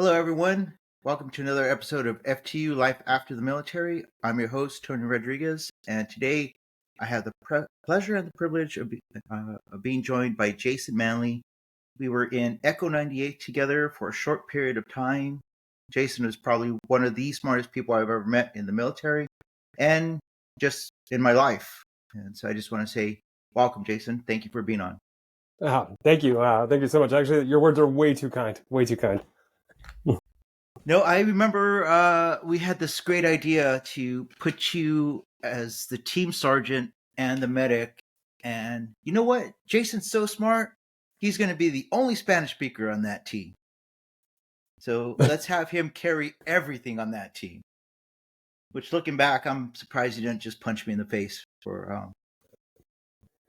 Hello, everyone. Welcome to another episode of FTU Life After the Military. I'm your host, Tony Rodriguez, and today I have the pleasure and the privilege of being joined by Jason Manley. We were in Echo 98 together for a short period of time. Jason is probably one of the smartest people I've ever met in the military and just in my life. And so I just want to say, welcome, Jason. Thank you for being on. Thank you. Thank you so much. Actually, your words are way too kind. Way too kind. No, I remember we had this great idea to put you as the team sergeant and the medic. And you know what? Jason's so smart. He's going to be the only Spanish speaker on that team. So let's have him carry everything on that team. Which, looking back, I'm surprised you didn't just punch me in the face for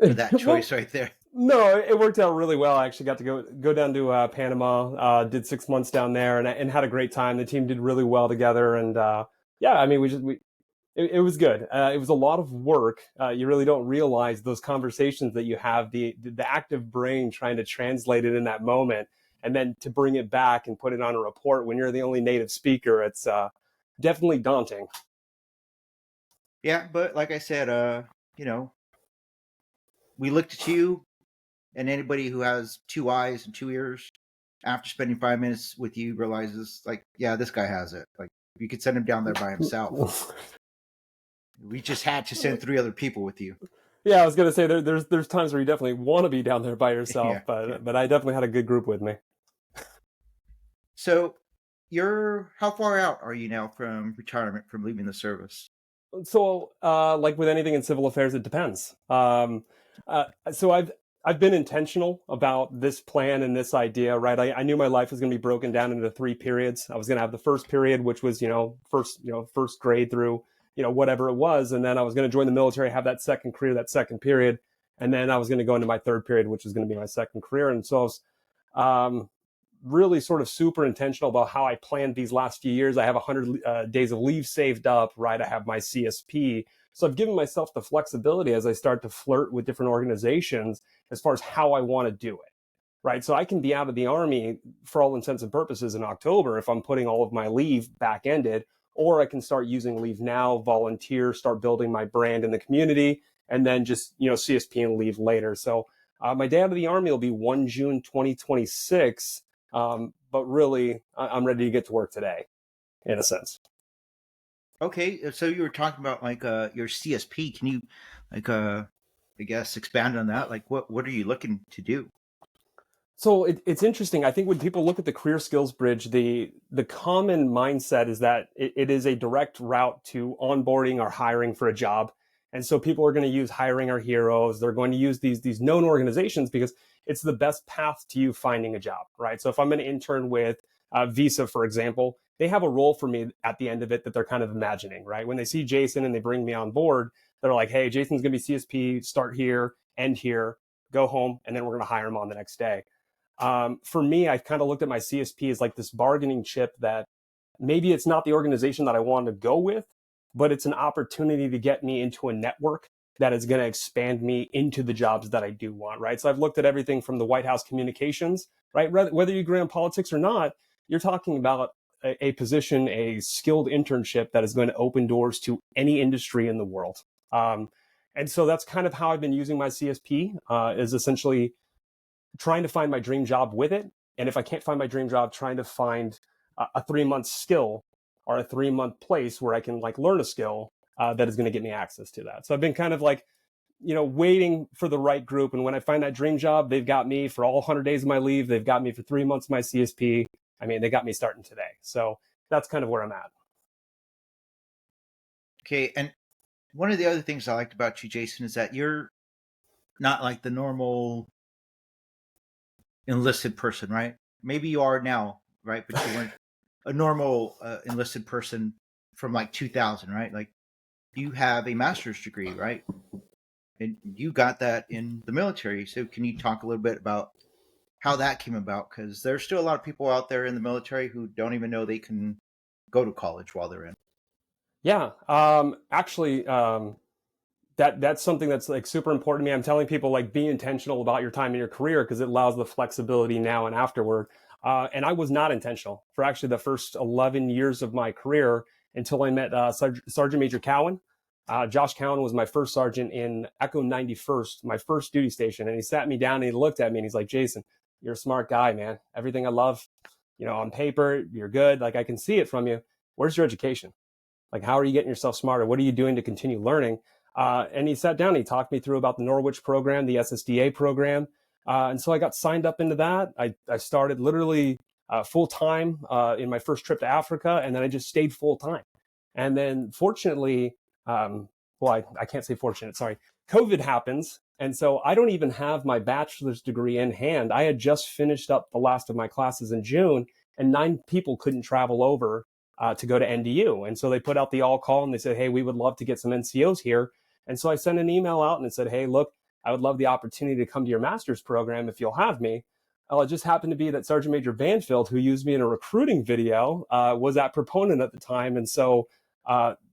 that choice right there. No, it worked out really well. I actually got to go down to Panama, did 6 months down there, and had a great time. The team did really well together, and yeah, I mean, it was good. It was a lot of work. You really don't realize those conversations that you have, the active brain trying to translate it in that moment, and then to bring it back and put it on a report when you're the only native speaker. It's definitely daunting. Yeah, but like I said, we looked at you, and anybody who has two eyes and two ears, after spending 5 minutes with you, realizes, like, yeah, this guy has it. Like, you could send him down there by himself. We just had to send 3 other people with you. Yeah, I was gonna say there's times where you definitely want to be down there by yourself, Yeah, but I definitely had a good group with me. So, how far out are you now from retirement, from leaving the service? So, like with anything in civil affairs, it depends. So I've been intentional about this plan and this idea, right? I knew my life was going to be broken down into 3 periods. I was going to have the first period, which was first grade through whatever it was, and then I was going to join the military, have that second career, that second period, and then I was going to go into my third period, which was going to be my second career. And so I was really sort of super intentional about how I planned these last few years. I have 100 days of leave saved up, right? I have my CSP. So I've given myself the flexibility as I start to flirt with different organizations as far as how I want to do it, right? So I can be out of the Army for all intents and purposes in October if I'm putting all of my leave back ended, or I can start using leave now, volunteer, start building my brand in the community, and then just, CSP and leave later. So my day out of the Army will be 1 June 2026. But really, I'm ready to get to work today, in a sense. Okay, so you were talking about like your CSP. Can you, like, I guess, expand on that? Like, what are you looking to do? So it's interesting. I think when people look at the career skills bridge, the common mindset is that it is a direct route to onboarding or hiring for a job. And so people are going to use hiring our heroes. They're going to use these known organizations because it's the best path to you finding a job, right? So if I'm an intern with Visa, for example, they have a role for me at the end of it that they're kind of imagining, right? When they see Jason and they bring me on board, they're like, hey, Jason's going to be CSP, start here, end here, go home, and then we're going to hire him on the next day. For me, I kind of looked at my CSP as like this bargaining chip that maybe it's not the organization that I want to go with, but it's an opportunity to get me into a network that is going to expand me into the jobs that I do want, right? So I've looked at everything from the White House communications, right? Whether you agree on politics or not, you're talking about a position, a skilled internship that is going to open doors to any industry in the world. And so that's kind of how I've been using my CSP, is essentially trying to find my dream job with it. And if I can't find my dream job, trying to find a 3-month skill or a 3-month place where I can like learn a skill that is going to get me access to that. So I've been kind of like, waiting for the right group. And when I find that dream job, they've got me for all 100 days of my leave. They've got me for 3 months of my CSP. I mean, they got me starting today. So that's kind of where I'm at. Okay, and one of the other things I liked about you, Jason, is that you're not like the normal enlisted person, right? Maybe you are now, right? But you weren't a normal enlisted person from like 2000, right? Like, you have a master's degree, right? And you got that in the military. So can you talk a little bit about how that came about? Because there's still a lot of people out there in the military who don't even know they can go to college while they're in. Yeah. Actually, that's something that's like super important to me. I'm telling people, like, be intentional about your time in your career because it allows the flexibility now and afterward. And I was not intentional for actually the first 11 years of my career until I met Sergeant Major Cowan. Josh Cowan was my first sergeant in Echo 91st, my first duty station. And he sat me down and he looked at me and he's like, Jason, you're a smart guy, man. Everything I love, on paper, you're good. Like, I can see it from you. Where's your education? Like, how are you getting yourself smarter? What are you doing to continue learning? And he sat down, and he talked me through about the Norwich program, the SSDA program. And so I got signed up into that. I started literally full time in my first trip to Africa, and then I just stayed full time. And then fortunately, I can't say fortunate, sorry, COVID happens. And so I don't even have my bachelor's degree in hand. I had just finished up the last of my classes in June, and 9 people couldn't travel over to go to NDU. And so they put out the all call and they said, hey, we would love to get some NCOs here. And so I sent an email out and it said, hey, look, I would love the opportunity to come to your master's program if you'll have me. Well, it just happened to be that Sergeant Major Banfield, who used me in a recruiting video, was that proponent at the time. And so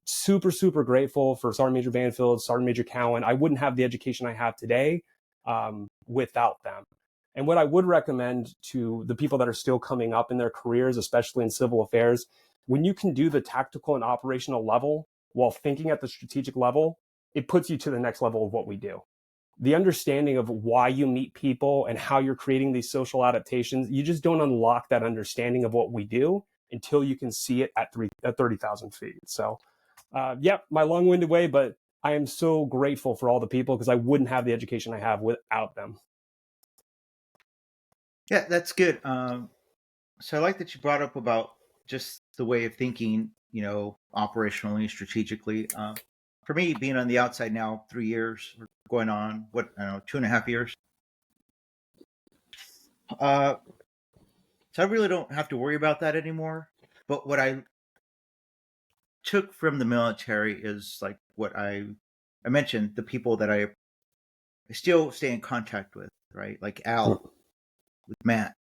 super, super grateful for Sergeant Major Banfield, Sergeant Major Cowan. I wouldn't have the education I have today without them. And what I would recommend to the people that are still coming up in their careers, especially in civil affairs, when you can do the tactical and operational level while thinking at the strategic level, it puts you to the next level of what we do. The understanding of why you meet people and how you're creating these social adaptations, you just don't unlock that understanding of what we do until you can see it at 30,000 feet. So, my long-winded way, but I am so grateful for all the people because I wouldn't have the education I have without them. Yeah, that's good. So I like that you brought up about just the way of thinking, operationally, strategically. For me, being on the outside now, 3 years, going on, 2.5 years. So I really don't have to worry about that anymore. But what I took from the military is like what I mentioned, the people that I still stay in contact with, right? Like Al, with Matt.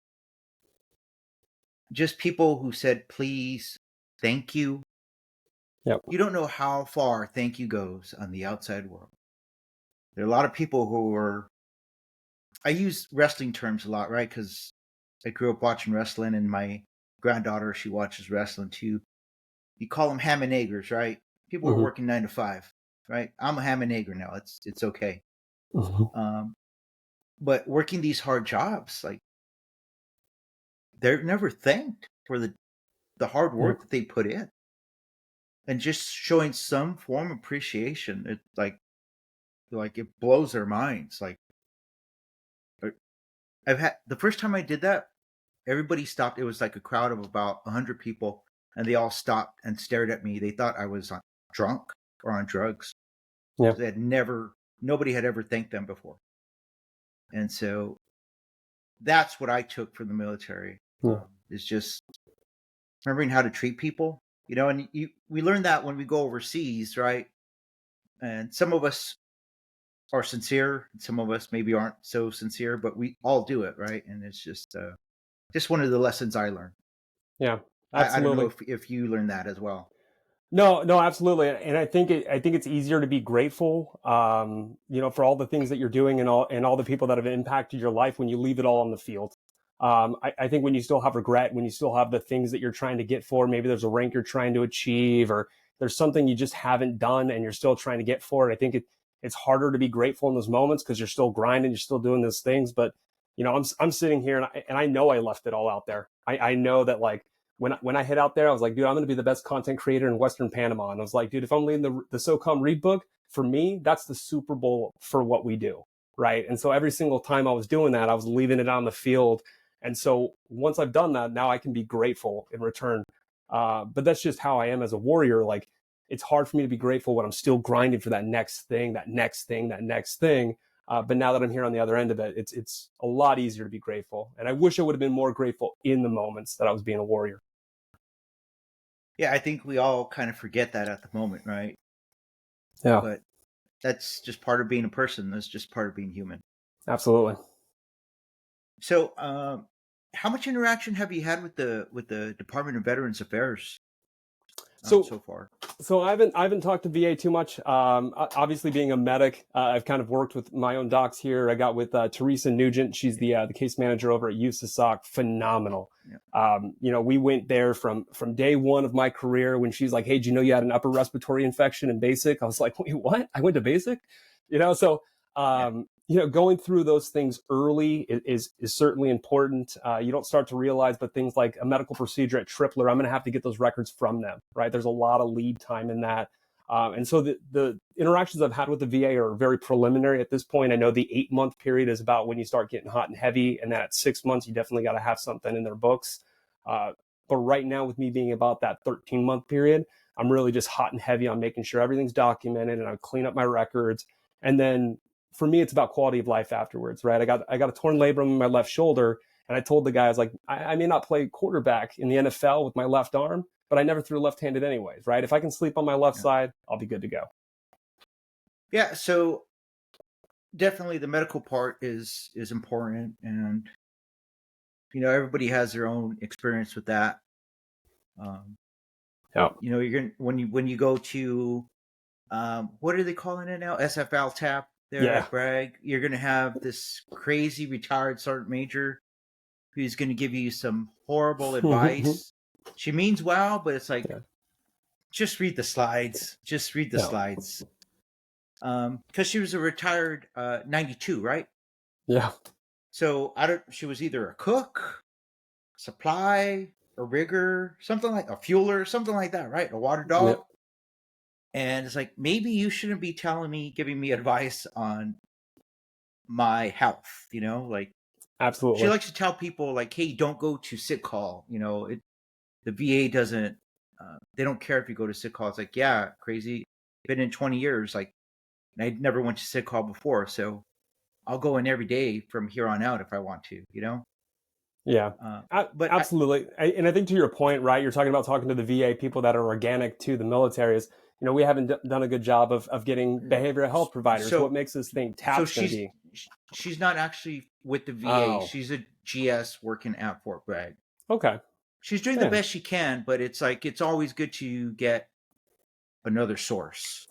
Just people who said, please, thank you. Yep. You don't know how far thank you goes on the outside world. There are a lot of people who are, I use wrestling terms a lot, right? Because I grew up watching wrestling and my granddaughter, she watches wrestling too. You call them ham and eggers, right? People are working 9 to 5, right? I'm a ham and egger now. It's okay. But working these hard jobs, like they're never thanked for the hard work that they put in. And just showing some form of appreciation, it like it blows their minds. Like I've had the first time I did that, everybody stopped. It was like a crowd of about 100 people, and they all stopped and stared at me. They thought I was drunk or on drugs. Yeah. They had nobody had ever thanked them before, and so that's what I took from the military. Is just remembering how to treat people, and we learn that when we go overseas, right? And some of us are sincere, and some of us maybe aren't so sincere, but we all do it, right? And it's just one of the lessons I learned. Yeah, I don't know absolutely. if you learned that as well. No, absolutely. And I think it's easier to be grateful, for all the things that you're doing and all the people that have impacted your life when you leave it all on the field. I think when you still have regret, when you still have the things that you're trying to get for, maybe there's a rank you're trying to achieve, or there's something you just haven't done and you're still trying to get for it. I think it's harder to be grateful in those moments because you're still grinding, you're still doing those things. But I'm sitting here and I know I left it all out there. I know that like when I hit out there, I was like, dude, I'm going to be the best content creator in Western Panama. And I was like, dude, if I'm leading the SOCOM read book, for me, that's the Super Bowl for what we do. Right. And so every single time I was doing that, I was leaving it on the field. And so once I've done that, now I can be grateful in return. But that's just how I am as a warrior. Like, it's hard for me to be grateful when I'm still grinding for that next thing, that next thing, that next thing. But now that I'm here on the other end of it, it's a lot easier to be grateful. And I wish I would have been more grateful in the moments that I was being a warrior. Yeah, I think we all kind of forget that at the moment, right? Yeah, But that's just part of being a person. That's just part of being human. absolutely. So, how much interaction have you had with the Department of Veterans Affairs? So so far? So I haven't talked to VA too much. Obviously, being a medic, I've kind of worked with my own docs here. I got with Teresa Nugent. She's the case manager over at USASOC. Phenomenal. Yeah. We went there from day one of my career when she's like, "Hey, do you know you had an upper respiratory infection in basic?" I was like, "Wait, what? I went to basic?" So Yeah. going through those things early is certainly important. You don't start to realize, but things like a medical procedure at Tripler, I'm going to have to get those records from them, right? There's a lot of lead time in that. And so the interactions I've had with the VA are very preliminary at this point. I know the 8-month period is about when you start getting hot and heavy, and then at 6 months, you definitely got to have something in their books. But right now, with me being about that 13-month period, I'm really just hot and heavy on making sure everything's documented and I clean up my records. And then for me, it's about quality of life afterwards, right? I got a torn labrum in my left shoulder, and I told the guy, I was like, I may not play quarterback in the NFL with my left arm, but I never threw left-handed anyways, right? If I can sleep on my left Yeah. side, I'll be good to go. Yeah. So definitely the medical part is important, and everybody has their own experience with that. Yeah, You're gonna when you go to what are they calling it now? SFL tap there yeah, at Bragg. You're gonna have this crazy retired sergeant major who's gonna give you some horrible advice. She means well, but it's like yeah, just read the slides. Just read the yeah, slides. Because she was a retired 92, right? yeah, So I don't. She was either a cook, supply, a rigger, something like a fueler, something like that, right? A water yeah, dog. And it's like, maybe you shouldn't be giving me advice on my health, like she absolutely. likes to tell people like, hey, don't go to sick call. The VA doesn't, they don't care if you go to sick call. It's like, yeah, crazy. Been in 20 years. Like, I never went to sick call before. So I'll go in every day from here on out if I want to. Yeah, But absolutely. And I think to your point, right, you're talking about talking to the VA, people that are organic to the militaries. We haven't done a good job of getting behavioral health providers. What so, makes us think so TAP's going to be? she's not actually with the VA. Oh, She's a GS working at Fort Bragg. okay. She's doing the Yeah. best she can, but it's like it's always good to get another source,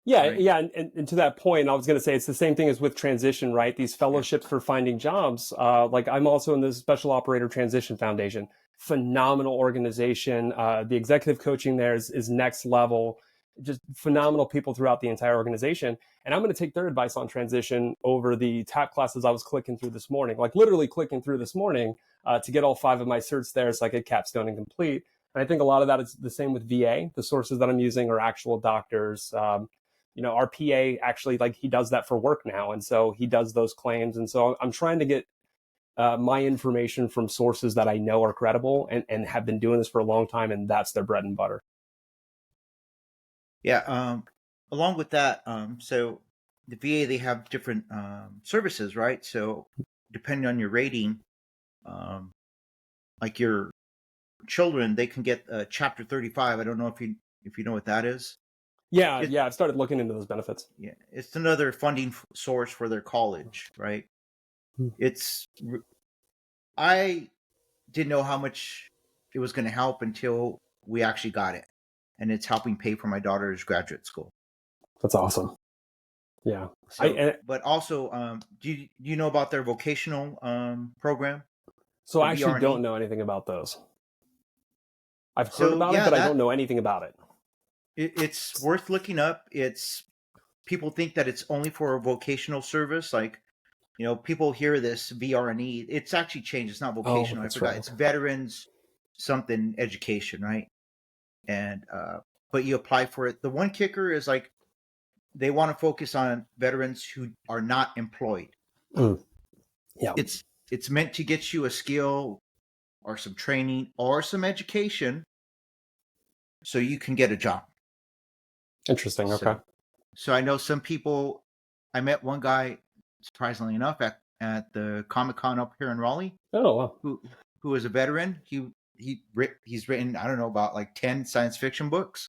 Yeah, right? yeah, and to that point, I was going to say it's the same thing as with transition, right? These Yeah, fellowships for finding jobs. Like I'm also in the Special Operator Transition Foundation, phenomenal organization. The executive coaching there is next level, just phenomenal people throughout the entire organization. And I'm going to take their advice on transition over the TAP classes I was clicking through this morning, like literally clicking through this morning to get all 5 of my certs there so I could capstone and complete. And I think a lot of that is the same with VA. The sources that I'm using are actual doctors. Our PA actually, like, he does that for work now, and so he does those claims. And so I'm trying to get my information from sources that I know are credible and have been doing this for a long time, and that's their bread and butter. yeah. Along with that, so the VA, they have different services, right? So depending on your rating, um, like your children, they can get Chapter 35. I don't know if you know what that is. Yeah, It yeah, I've started looking into those benefits. Yeah, it's another funding source for their college, right? It's I didn't know how much it was going to help until we actually got it, and it's helping pay for my daughter's graduate school. That's awesome. Yeah, I So, and but also, do you know about their vocational program, so the I actually don't VR&E? know anything about those. I've heard So about it, yeah, but I don't that know anything about it. it's worth looking up. It's People think that it's only for a vocational service, like people hear this VR&E. It's actually changed. It's not Oh, vocational. I that's forgot. right. It's veterans something education, right? And but you apply for it. The one kicker is like they want to focus on veterans who are not employed. Mm, yeah, It's meant to get you a skill or some training or some education so you can get a job. interesting. Okay. So so I know some people. I met one guy, surprisingly enough, at the Comic-Con up here in Raleigh, Oh, well. who who is a veteran. He's written, I don't know, about like 10 science fiction books.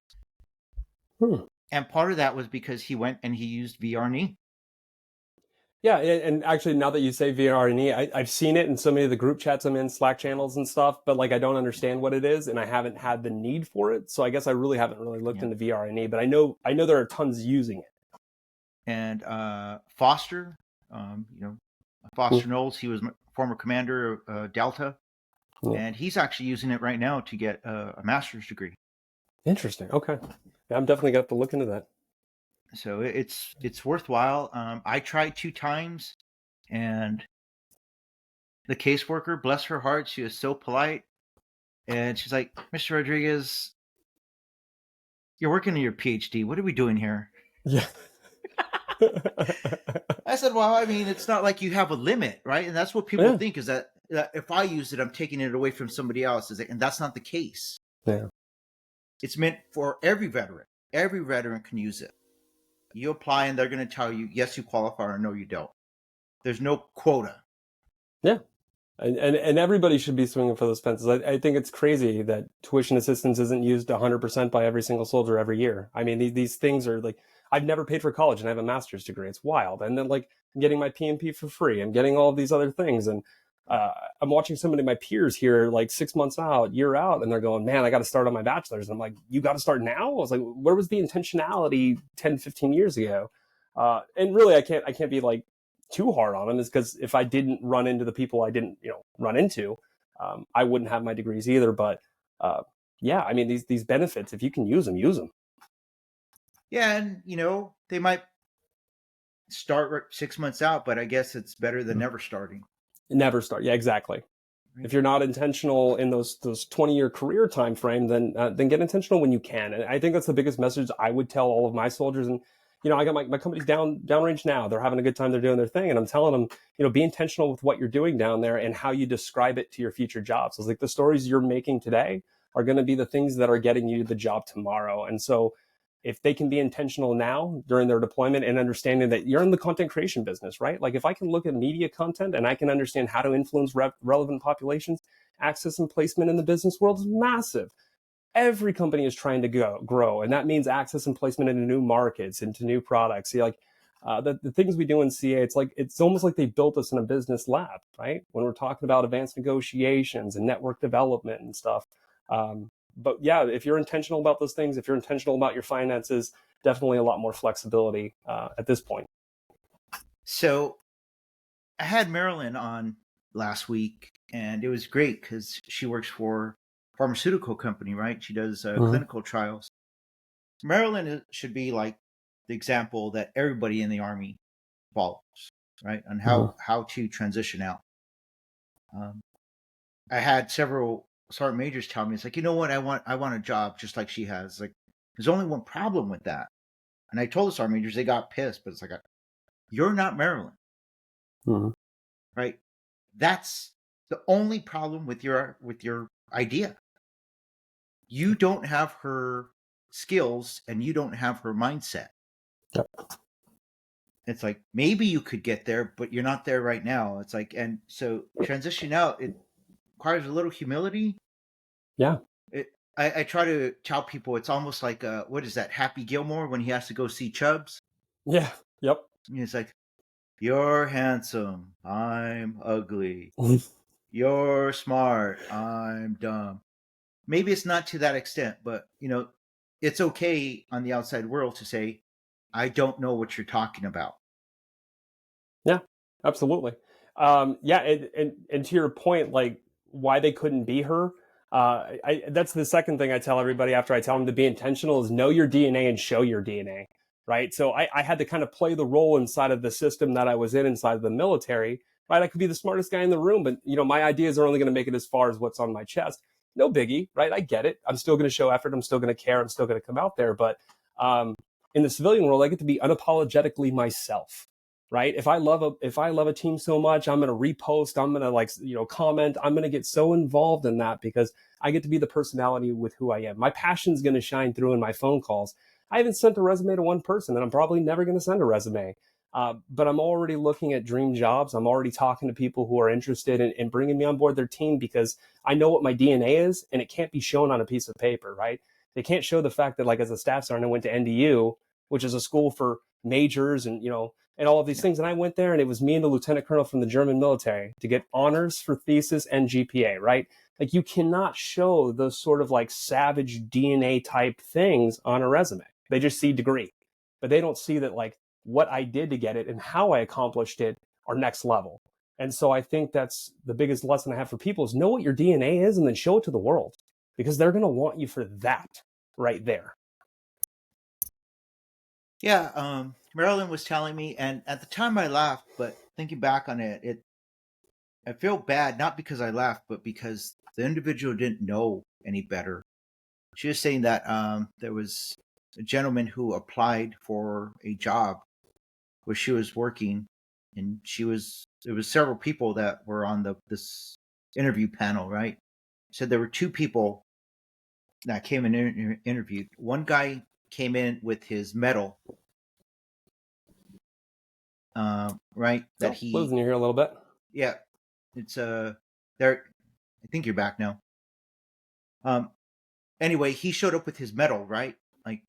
Hmm. And part of that was because he went and he used VR&E. Yeah, and actually, now that you say VR&E, I've seen it in so many of the group chats I'm in, Slack channels and stuff, but like I don't understand what it is, and I haven't had the need for it. So I guess I really haven't really looked Yeah. into VR&E, but I know there are tons using it. And Foster, Foster Hmm. Knowles, he was former commander of Delta, Yeah. and he's actually using it right now to get a master's degree. Interesting. Okay, yeah, I'm definitely gonna have to look into that. So it's worthwhile. I tried 2 times, and the caseworker, bless her heart, she was so polite, and she's like, "Mr. Rodriguez, you're working on your PhD. What are we doing here?" Yeah. I said, "Well, I mean, it's not like you have a limit, right?" And that's what people Yeah. think is that if I use it, I'm taking it away from somebody else, and that's not the case. Yeah. It's meant for every veteran. Every veteran can use it. You apply, and they're going to tell you, yes, you qualify, or no, you don't. There's no quota. Yeah. And everybody should be swinging for those fences. I think it's crazy that tuition assistance isn't used 100% by every single soldier every year. I mean, these things are like, I've never paid for college and I have a master's degree. It's wild. And then like I'm getting my PMP for free. I'm getting all of these other things. And uh, I'm watching so many of my peers here like 6 months out, year out, and they're going, man, I got to start on my bachelor's. And I'm like, you got to start now? I was like, where was the intentionality 10, 15 years ago? And really, I can't be like too hard on them is because if I didn't run into the people I didn't, run into, I wouldn't have my degrees either. But uh, yeah, I mean, these benefits, if you can use them, use them. Yeah, and they might start 6 months out, but I guess it's better than never starting. Never start. Yeah, exactly. Right? If you're not intentional in those 20-year career time frame, then get intentional when you can. And I think that's the biggest message I would tell all of my soldiers. And I got my company's downrange now. They're having a good time. They're doing their thing, and I'm telling them, be intentional with what you're doing down there and how you describe it to your future jobs. So it's like the stories you're making today are going to be the things that are getting you the job tomorrow. And so if they can be intentional now during their deployment and understanding that you're in the content creation business, right? Like if I can look at media content and I can understand how to influence relevant populations, access and placement in the business world is massive. Every company is trying to grow, and that means access and placement into new markets, into new products. See, like the things we do in CA, it's almost like they built us in a business lab, right? When we're talking about advanced negotiations and network development and stuff. But yeah, if you're intentional about those things, if you're intentional about your finances, definitely a lot more flexibility at this point. So I had Marilyn on last week, and it was great because she works for a pharmaceutical company, right? She does Mm-hmm. clinical trials. Marilyn should be like the example that everybody in the Army follows, right? On Mm-hmm. how to transition out. Um, I had several sergeant majors tell me, it's like, you know what, I want a job just like she has. Like, there's only one problem with that. And I told the sergeant majors, they got pissed, but it's like, you're not Marilyn, Mm-hmm. right? That's the only problem with your idea. You don't have her skills and you don't have her mindset. Yep. It's like maybe you could get there, but you're not there right now. It's like, and so transition out, it requires a little humility. Yeah. It, I try to tell people it's almost like what is that, Happy Gilmore when he has to go see Chubbs? Yeah. Yep. And it's like, you're handsome, I'm ugly. You're smart, I'm dumb. Maybe it's not to that extent, but it's okay on the outside world to say, I don't know what you're talking about. Yeah, absolutely. Yeah, and to your point, like why they couldn't be her. That's the second thing I tell everybody after I tell them to be intentional is know your DNA and show your DNA, right? So I had to kind of play the role inside of the system that I was in inside of the military, right? I could be the smartest guy in the room, but my ideas are only going to make it as far as what's on my chest. No biggie, right? I get it. I'm still going to show effort. I'm still going to care. I'm still going to come out there, but um, in the civilian world, I get to be unapologetically myself, right? If I love a team so much, I'm going to repost, I'm going to comment, I'm going to get so involved in that because I get to be the personality with who I am. My passion's going to shine through in my phone calls. I haven't sent a resume to one person, and I'm probably never going to send a resume. But I'm already looking at dream jobs. I'm already talking to people who are interested in bringing me on board their team because I know what my DNA is, and it can't be shown on a piece of paper, right? They can't show the fact that, like, as a staff sergeant, I went to NDU, which is a school for majors and and all of these Yeah. things. And I went there, and it was me and the lieutenant colonel from the German military to get honors for thesis and GPA, right? Like, you cannot show those sort of like savage DNA type things on a resume. They just see degree, but they don't see that like what I did to get it and how I accomplished it are next level. And so I think that's the biggest lesson I have for people is know what your DNA is and then show it to the world, because they're going to want you for that right there. Yeah, Marilyn was telling me, and at the time I laughed, but thinking back on it, I feel bad not because I laughed, but because the individual didn't know any better. She was saying that there was a gentleman who applied for a job where she was working, and there was several people that were on this interview panel, right? So there were two people that came in and interviewed. One guy came in with his medal, right? That Oh, he, losing you here a little bit. yeah, it's there. I think you're back now. Um, anyway, he showed up with his medal, right? Like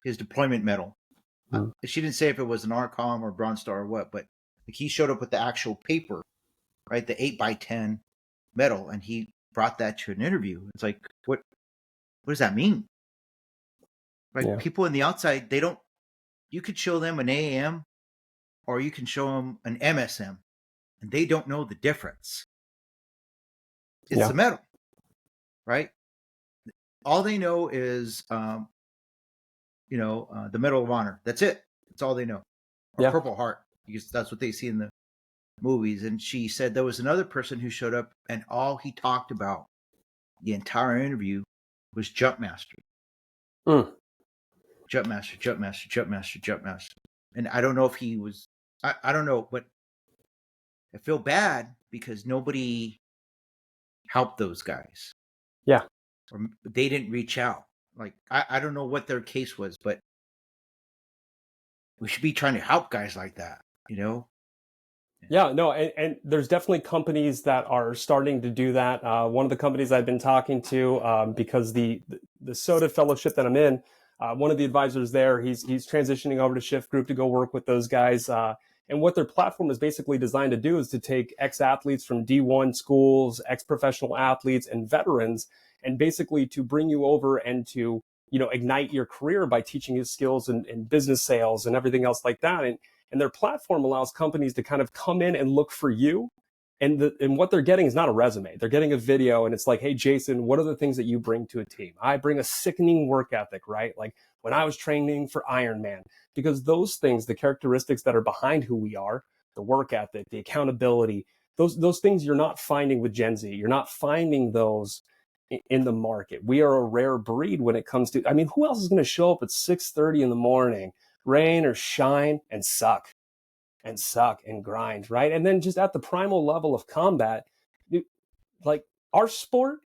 his deployment medal. Mm. She didn't say if it was an RCOM or Bronze Star or what, but like he showed up with the actual paper, right? The 8x10 medal, and he brought that to an interview. It's like, what does that mean? Right? Yeah. People in the outside, they don't. You could show them an AAM or you can show them an MSM, and they don't know the difference. It's Yeah. the medal, right? All they know is, the Medal of Honor. That's it. That's all they know, or Yeah. Purple Heart, because that's what they see in the movies. And she said there was another person who showed up, and all he talked about the entire interview was jump master, Mm. jump master, jump master, jump master, jump master. And I don't know if he was. I don't know, but I feel bad because nobody helped those guys, Yeah. or they didn't reach out. Like I don't know what their case was, but we should be trying to help guys like that, you know? Yeah, no, and there's definitely companies that are starting to do that. One of the companies I've been talking to, because the soda fellowship that I'm in, one of the advisors there, he's transitioning over to Shift Group to go work with those guys. And what their platform is basically designed to do is to take ex athletes from D1 schools, ex professional athletes, and veterans, and basically to bring you over and to ignite your career by teaching you skills in business sales and everything else like that. And their platform allows companies to kind of come in and look for you. And what they're getting is not a resume. They're getting a video, and it's like, hey, Jason, what are the things that you bring to a team? I bring a sickening work ethic, right? Like when I was training for Ironman, because those things, the characteristics that are behind who we are, the work ethic, the accountability, those things you're not finding with Gen Z. You're not finding those in the market. We are a rare breed when it comes to, I mean, who else is going to show up at 6:30 in the morning, rain or shine, and suck and grind, right? And then just at the primal level of combat, like our sport,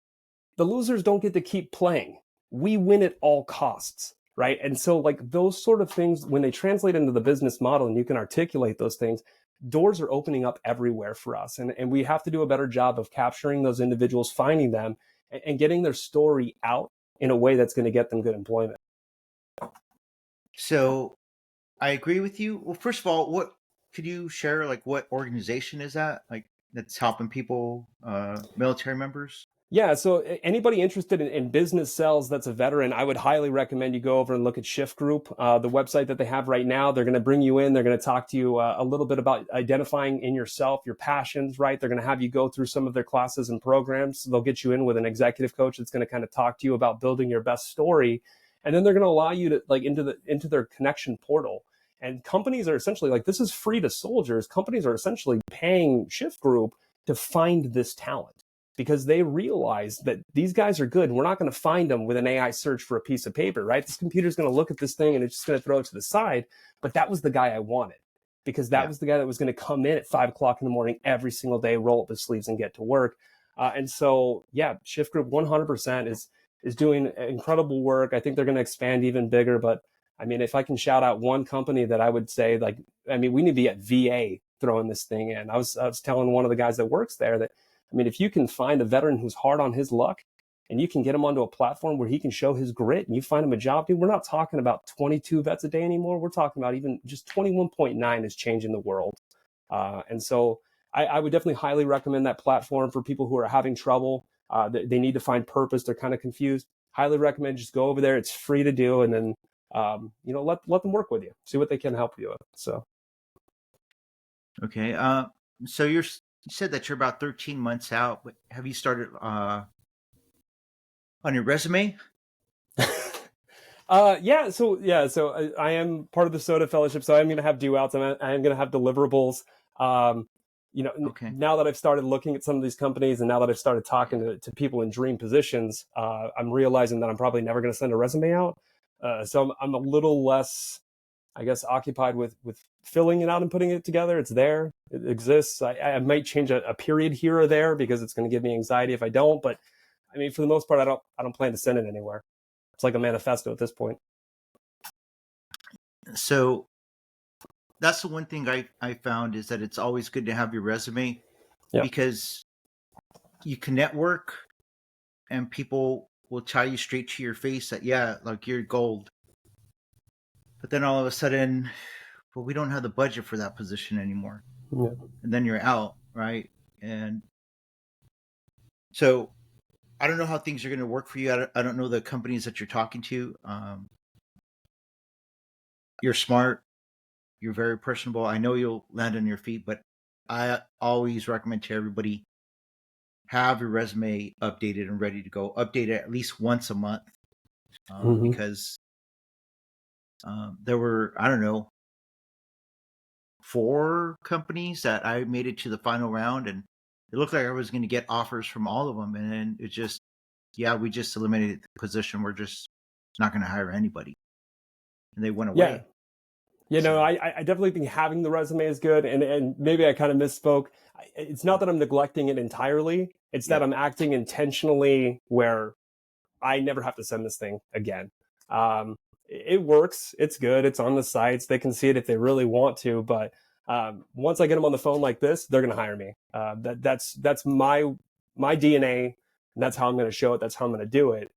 the losers don't get to keep playing. We win at all costs, right? And so like those sort of things, when they translate into the business model and you can articulate those things, doors are opening up everywhere for us. And we have to do a better job of capturing those individuals, finding them, and getting their story out in a way that's going to get them good employment. So I agree with you. Well, first of all, what could you share? Like, what organization is that? Like, that's helping people, military members? Yeah, so anybody interested in business sales that's a veteran, I would highly recommend you go over and look at Shift Group, the website that they have right now. They're going to bring you in. They're going to talk to you a little bit about identifying in yourself your passions, right? They're going to have you go through some of their classes and programs. They'll get you in with an executive coach that's going to kind of talk to you about building your best story, and then they're going to allow you to like into their connection portal. And companies are essentially like, this is free to soldiers. Companies are essentially paying Shift Group to find this talent, because they realize that these guys are good and we're not going to find them with an AI search for a piece of paper, right? This computer's going to look at this thing and it's just going to throw it to the side. But that was the guy I wanted, because that Yeah. was the guy that was going to come in at 5 o'clock in the morning every single day, roll up his sleeves and get to work. And so, yeah, Shift Group 100% is doing incredible work. I think they're going to expand even bigger. But I mean, if I can shout out one company that I would say, like, I mean, we need to be at VA throwing this thing in. I was telling one of the guys that works there that, I mean, if you can find a veteran who's hard on his luck and you can get him onto a platform where he can show his grit and you find him a job, dude, we're not talking about 22 vets a day anymore. We're talking about even just 21.9 is changing the world. And so I would definitely highly recommend that platform for people who are having trouble. They need to find purpose. They're kind of confused. Highly recommend just go over there. It's free to do. And then, let them work with you, see what they can help you with. So. Okay. So you said that you're about 13 months out, but have you started on your resume? So I am part of the Soda Fellowship, so I'm going to have due outs. I'm going to have deliverables. Okay. Now that I've started looking at some of these companies, and now that I've started talking to people in dream positions, I'm realizing that I'm probably never going to send a resume out. So I'm a little less, I guess, occupied with filling it out and putting it together. It's there, it exists. I might change a period here or there because it's going to give me anxiety if I don't. But I mean, for the most part, I don't plan to send it anywhere. It's like a manifesto at this point. So that's the one thing I found is that it's always good to have your resume because you can network and people will tell you straight to your face that, yeah, like you're gold. But then all of a sudden, well, we don't have the budget for that position anymore. Yeah. And then you're out, right? And so I don't know how things are going to work for you. I don't know the companies that you're talking to. You're smart. You're very personable. I know you'll land on your feet, but I always recommend to everybody have your resume updated and ready to go. Update it at least once a month because there were, I don't know, 4 companies that I made it to the final round, and it looked like I was going to get offers from all of them. And then it just, we just eliminated the position. We're just not going to hire anybody. And they went away. No, I definitely think having the resume is good. And maybe I kind of misspoke. It's not that I'm neglecting it entirely. It's that I'm acting intentionally where I never have to send this thing again. It works. It's good. It's on the sites. They can see it if they really want to. But once I get them on the phone like this, they're going to hire me. That's my DNA. And that's how I'm going to show it. That's how I'm going to do it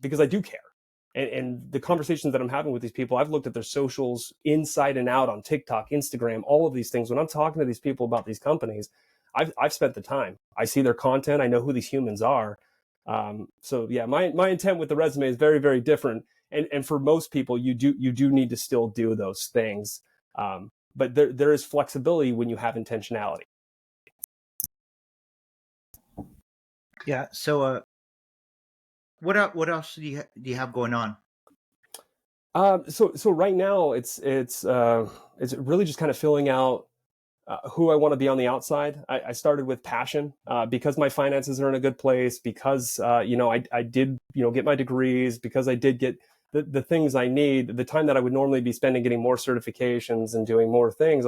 because I do care. And the conversations that I'm having with these people, I've looked at their socials inside and out on TikTok, Instagram, all of these things. When I'm talking to these people about these companies, I've spent the time. I see their content. I know who these humans are. My intent with the resume is very, very different. And for most people, you do need to still do those things. But there is flexibility when you have intentionality. Yeah. So, what else do you have going on? So right now it's really just kind of filling out who I want to be on the outside. I started with passion because my finances are in a good place, because I did get my degrees, because I did get the things I need. The time that I would normally be spending getting more certifications and doing more things,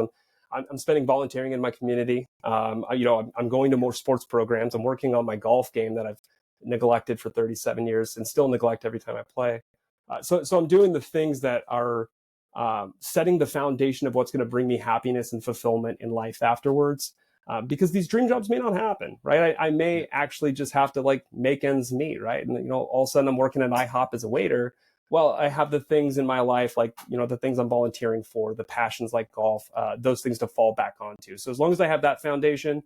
I'm spending volunteering in my community. I'm going to more sports programs. I'm working on my golf game that I've neglected for 37 years and still neglect every time I play. So I'm doing the things that are setting the foundation of what's going to bring me happiness and fulfillment in life afterwards. Because these dream jobs may not happen, right? I may actually just have to make ends meet, right? And all of a sudden I'm working at IHOP as a waiter. Well, I have the things in my life, the things I'm volunteering for, the passions like golf, those things to fall back onto. So as long as I have that foundation,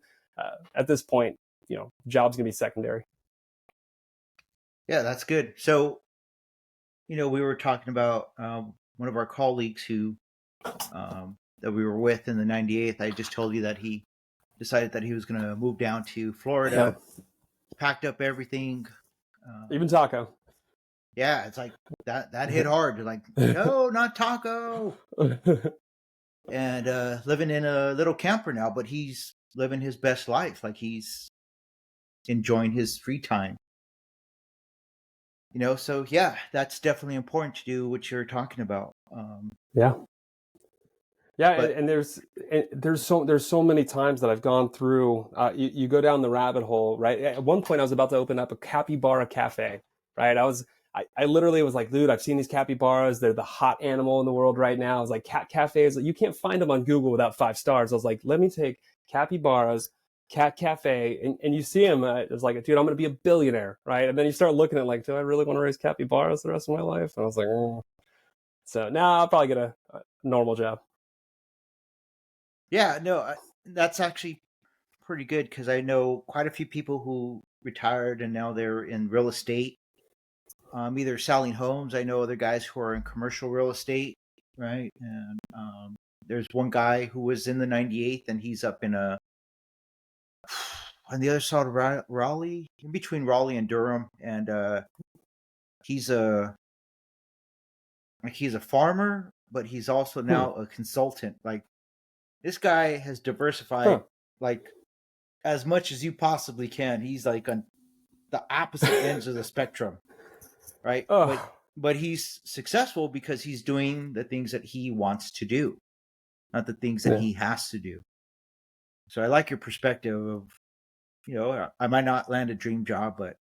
at this point, job's gonna be secondary. Yeah, that's good. So, we were talking about one of our colleagues who that we were with in the 98th. I just told you that he decided that he was going to move down to Florida, packed up everything. Even Taco. Yeah, it's like that hit hard. You're like, no, not Taco. And living in a little camper now, but he's living his best life. Like he's enjoying his free time. So yeah, that's definitely important to do what you're talking about. And there's so many times that I've gone through. You go down the rabbit hole, right? At one point, I was about to open up a capybara cafe, right? I literally was like, dude, I've seen these capybaras. They're the hot animal in the world right now. I was like, cat cafes, you can't find them on Google without 5 stars. I was like, let me take capybaras, cat cafe, and you see him, it's like, dude, I'm going to be a billionaire, right? And then you start looking at like, do I really want to raise capybaras the rest of my life? And I was like, so now I'll probably get a normal job. Yeah, no, that's actually pretty good because I know quite a few people who retired and now they're in real estate, either selling homes. I know other guys who are in commercial real estate, right? And there's one guy who was in the 98th, and he's up in a on the other side of Raleigh, in between Raleigh and Durham, and he's a he's a farmer, but he's also Hmm. now a consultant. Like this guy has Huh. diversified like as much as you possibly can. He's like on the opposite ends of the spectrum, right? But Oh, he's successful because he's doing the things that he wants to do, not the things that yeah. he has to do. So I like your perspective of, I might not land a dream job, but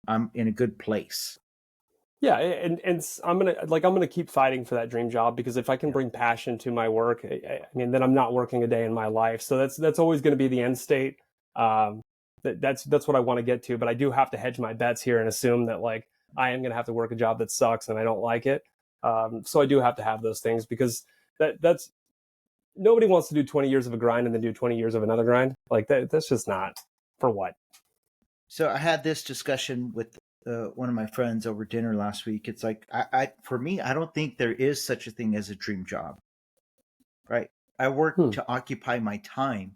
I'm in a good place. Yeah, and I'm gonna keep fighting for that dream job, because if I can Yeah. bring passion to my work, I mean, then I'm not working a day in my life. So that's always going to be the end state. Um, that's what I want to get to. But I do have to hedge my bets here and assume that like I am going to have to work a job that sucks and I don't like it. So I do have to have those things, because that's nobody wants to do 20 years of a grind and then do 20 years of another grind. Like that's just not for what. So I had this discussion with one of my friends over dinner last week. It's like for me, I don't think there is such a thing as a dream job, right? I work Hmm. to occupy my time,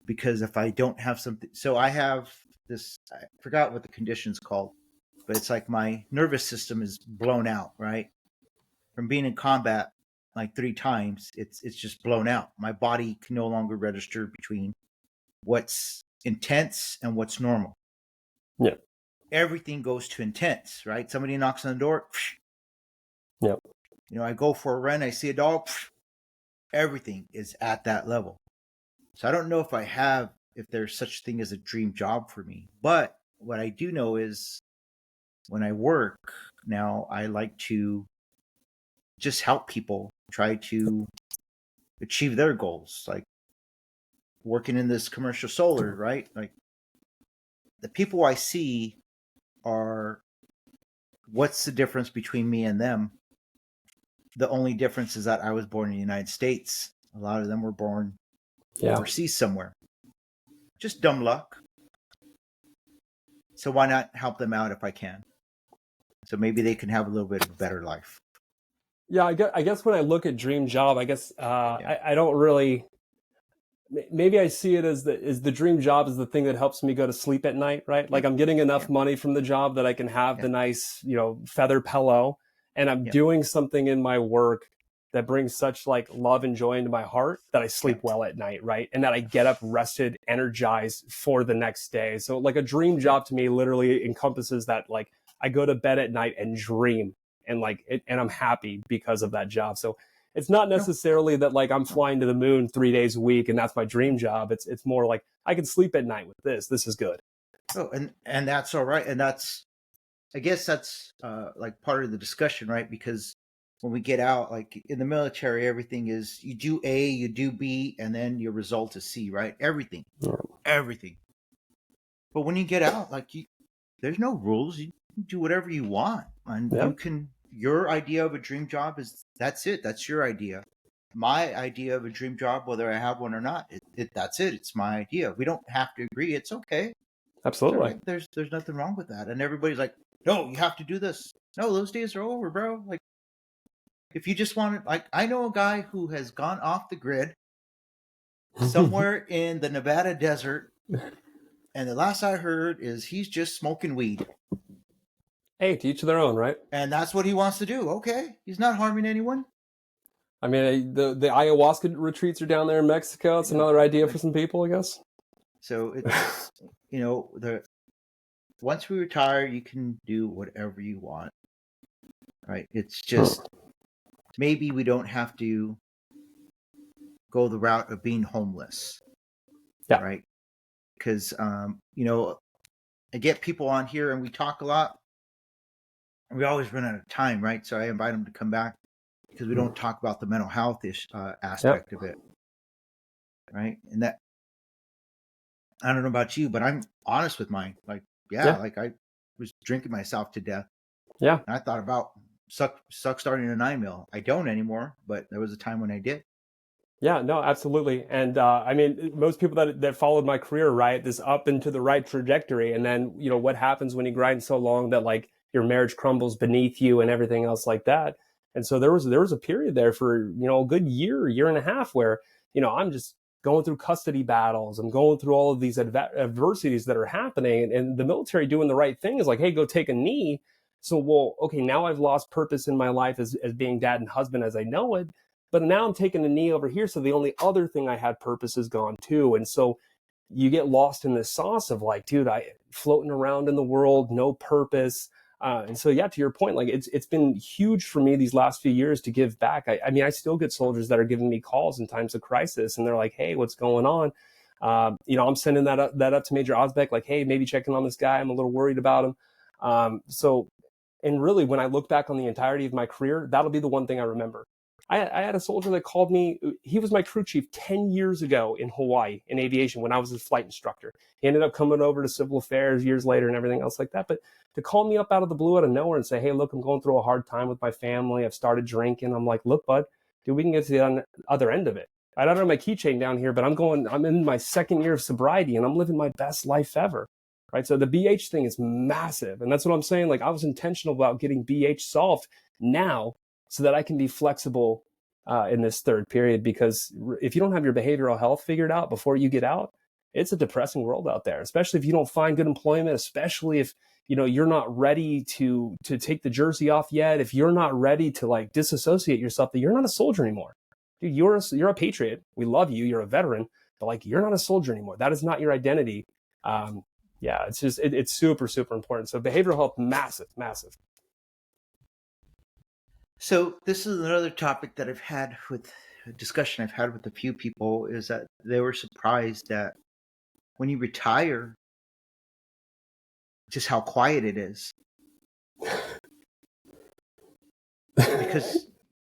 because if I don't have something, so I have this. I forgot what the condition's called, but it's like my nervous system is blown out, right? From being in combat like 3 times, it's just blown out. My body can no longer register between what's intense and what's normal. Yeah. Everything goes to intense, right? Somebody knocks on the door, Yeah. I go for a run, I see a dog, everything is at that level. So I don't know if there's such a thing as a dream job for me. But what I do know is when I work now, I like to just help people try to achieve their goals. Like working in this commercial solar, right? Like the people I see are what's the difference between me and them? The only difference is that I was born in the United States. A lot of them were born Yeah. overseas somewhere. Just dumb luck. So why not help them out if I can? So maybe they can have a little bit of a better life. Yeah, I guess when I look at dream job, I guess Yeah. I don't really. Maybe I see it as the dream job is the thing that helps me go to sleep at night, right? Like Yep. I'm getting enough Yep. money from the job that I can have the Yep. nice, feather pillow, and I'm Yep. doing something in my work that brings such like love and joy into my heart that I sleep Yep. well at night, right? And that I get up rested, energized for the next day. So like a dream Yep. job to me literally encompasses that, like I go to bed at night and dream, and and I'm happy because of that job. So it's not No. necessarily that like I'm flying to the moon 3 days a week and that's my dream job. It's more like I can sleep at night with this. This is good. Oh, and that's all right. And that's I guess that's like part of the discussion, right? Because when we get out, like in the military, everything is you do A, you do B, and then your result is C, right? Everything, everything. But when you get out, like there's no rules. You can do whatever you want, and Yeah, your idea of a dream job is that's it. That's your idea. My idea of a dream job, whether I have one or not, that's it. It's my idea. We don't have to agree. It's okay. It's all absolutely. right. There's nothing wrong with that. And everybody's like, no, you have to do this. No, those days are over, bro. Like if you just want to, like I know a guy who has gone off the grid somewhere in the Nevada desert, and the last I heard is he's just smoking weed. Hey, to each their own, right? And that's what he wants to do. Okay, he's not harming anyone. I mean, the ayahuasca retreats are down there in Mexico. It's Yeah, another idea for like some people, I guess. so it's the once we retire, you can do whatever you want, right? It's just maybe we don't have to go the route of being homeless, Yeah. right? Because I get people on here and we talk a lot. And we always run out of time, right? So I invite them to come back because we don't talk about the mental health Yeah. aspect of it, right? And that I don't know about you, but I'm honest with mine. Like, yeah, Yeah. like I was drinking myself to death. Yeah. And I thought about suck starting a 9 mil. I don't anymore, but there was a time when I did. Yeah, no, absolutely. And I mean, most people that followed my career, right, this up and to the right trajectory, and then what happens when you grind so long that like your marriage crumbles beneath you and everything else like that. And so there was a period there for a good year and a half where I'm just going through custody battles. I'm going through all of these adversities that are happening, and the military doing the right thing is like, hey, go take a knee. So, well, okay, now I've lost purpose in my life as being dad and husband as I know it, but now I'm taking a knee over here. So the only other thing I had purpose is gone too. And so you get lost in this sauce of like, dude, I floating around in the world, no purpose. And so, yeah, to your point, like it's been huge for me these last few years to give back. I mean, I still get soldiers that are giving me calls in times of crisis, and they're like, "Hey, what's going on?" I'm sending that up to Major Osbeck, like, "Hey, maybe checking on this guy. I'm a little worried about him." And really, when I look back on the entirety of my career, that'll be the one thing I remember. I had a soldier that called me. He was my crew chief 10 years ago in Hawaii in aviation when I was his flight instructor. He ended up coming over to civil affairs years later and everything else like that. But to call me up out of the blue out of nowhere and say, hey, look, I'm going through a hard time with my family. I've started drinking. I'm like, look, bud, dude, we can get to the other end of it. I don't have my keychain down here, but I'm in my second year of sobriety and I'm living my best life ever. Right. So the BH thing is massive. And that's what I'm saying. Like I was intentional about getting BH solved now so that I can be flexible in this third period. Because if you don't have your behavioral health figured out before you get out, it's a depressing world out there, especially if you don't find good employment, especially if you're not ready to take the jersey off yet, if you're not ready to like disassociate yourself, that you're not a soldier anymore. Dude, you're a patriot. We love you. You're a veteran, but like you're not a soldier anymore. That is not your identity. Yeah, it's just it's super, super important. So behavioral health, massive, massive. So this is another topic that I've had with a discussion I've had with a few people is that they were surprised that when you retire, just how quiet it is because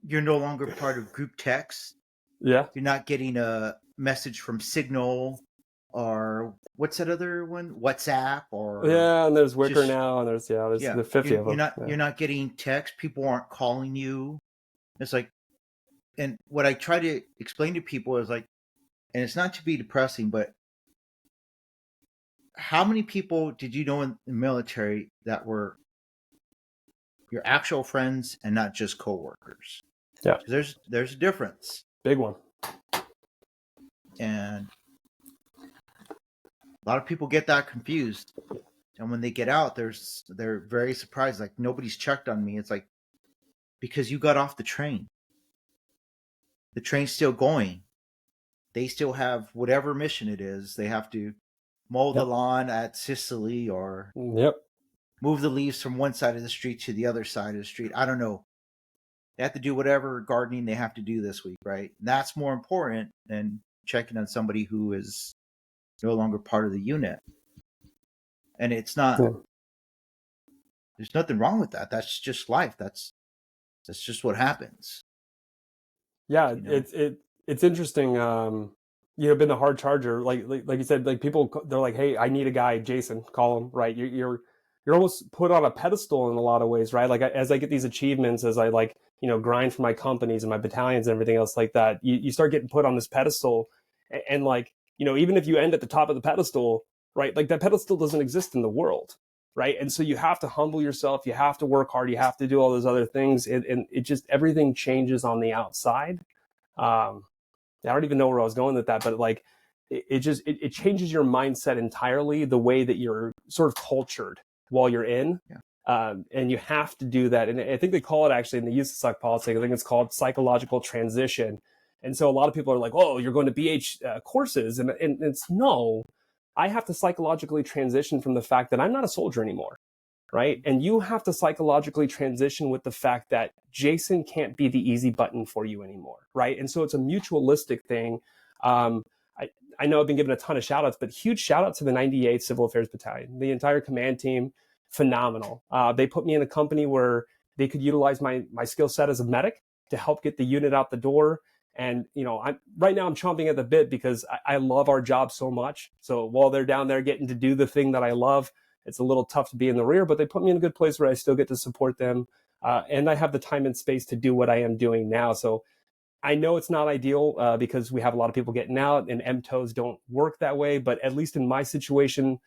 you're no longer part of group text. Yeah. You're not getting a message from Signal or what's that other one? WhatsApp or Yeah, and there's Wicker just now, and there's yeah. the 50 You're, of you're them. not Yeah. you're not getting text. People aren't calling you. It's like, and what I try to explain to people is like, and it's not to be depressing, but how many people did you know in the military that were your actual friends and not just coworkers? Yeah. There's a difference, Big one. and a lot of people get that confused. And when they get out, they're very surprised. Like nobody's checked on me. It's like because you got off the train. The train's still going. They still have whatever mission it is. They have to mow the Yep. lawn at Sicily or Yep. move the leaves from one side of the street to the other side of the street. I don't know. They have to do whatever gardening they have to do this week, right? And that's more important than checking on somebody who is no longer part of the unit. And it's not. Yeah. There's nothing wrong with that. That's just life. That's just what happens. Yeah, You know. it's interesting. Been a hard charger, like you said, like people they're like, hey, I need a guy, Jason, call him, right? You're almost put on a pedestal in a lot of ways, right? Like as I get these achievements, as I like grind for my companies and my battalions and everything else like that, you start getting put on this pedestal, and like even if you end at the top of the pedestal, right? Like that pedestal doesn't exist in the world. Right. And so you have to humble yourself. You have to work hard. You have to do all those other things. And it just, everything changes on the outside. I don't even know where I was going with that, but like, it changes your mindset entirely, the way that you're sort of cultured while you're in. Yeah. And you have to do that. And I think they call it actually in the use of psych politics, I think it's called psychological transition. And so a lot of people are like, oh, you're going to BH courses. And it's no, I have to psychologically transition from the fact that I'm not a soldier anymore. Right. And you have to psychologically transition with the fact that Jason can't be the easy button for you anymore. Right. And so it's a mutualistic thing. I, I know I've been given a ton of shout outs, but huge shout out to the 98th Civil Affairs Battalion, the entire command team. Phenomenal. They put me in a company where they could utilize my skill set as a medic to help get the unit out the door. And right now I'm chomping at the bit because I love our job so much. So while they're down there getting to do the thing that I love, it's a little tough to be in the rear, but they put me in a good place where I still get to support them. And I have the time and space to do what I am doing now. So I know it's not ideal because we have a lot of people getting out and MTOs don't work that way. But at least in my situation,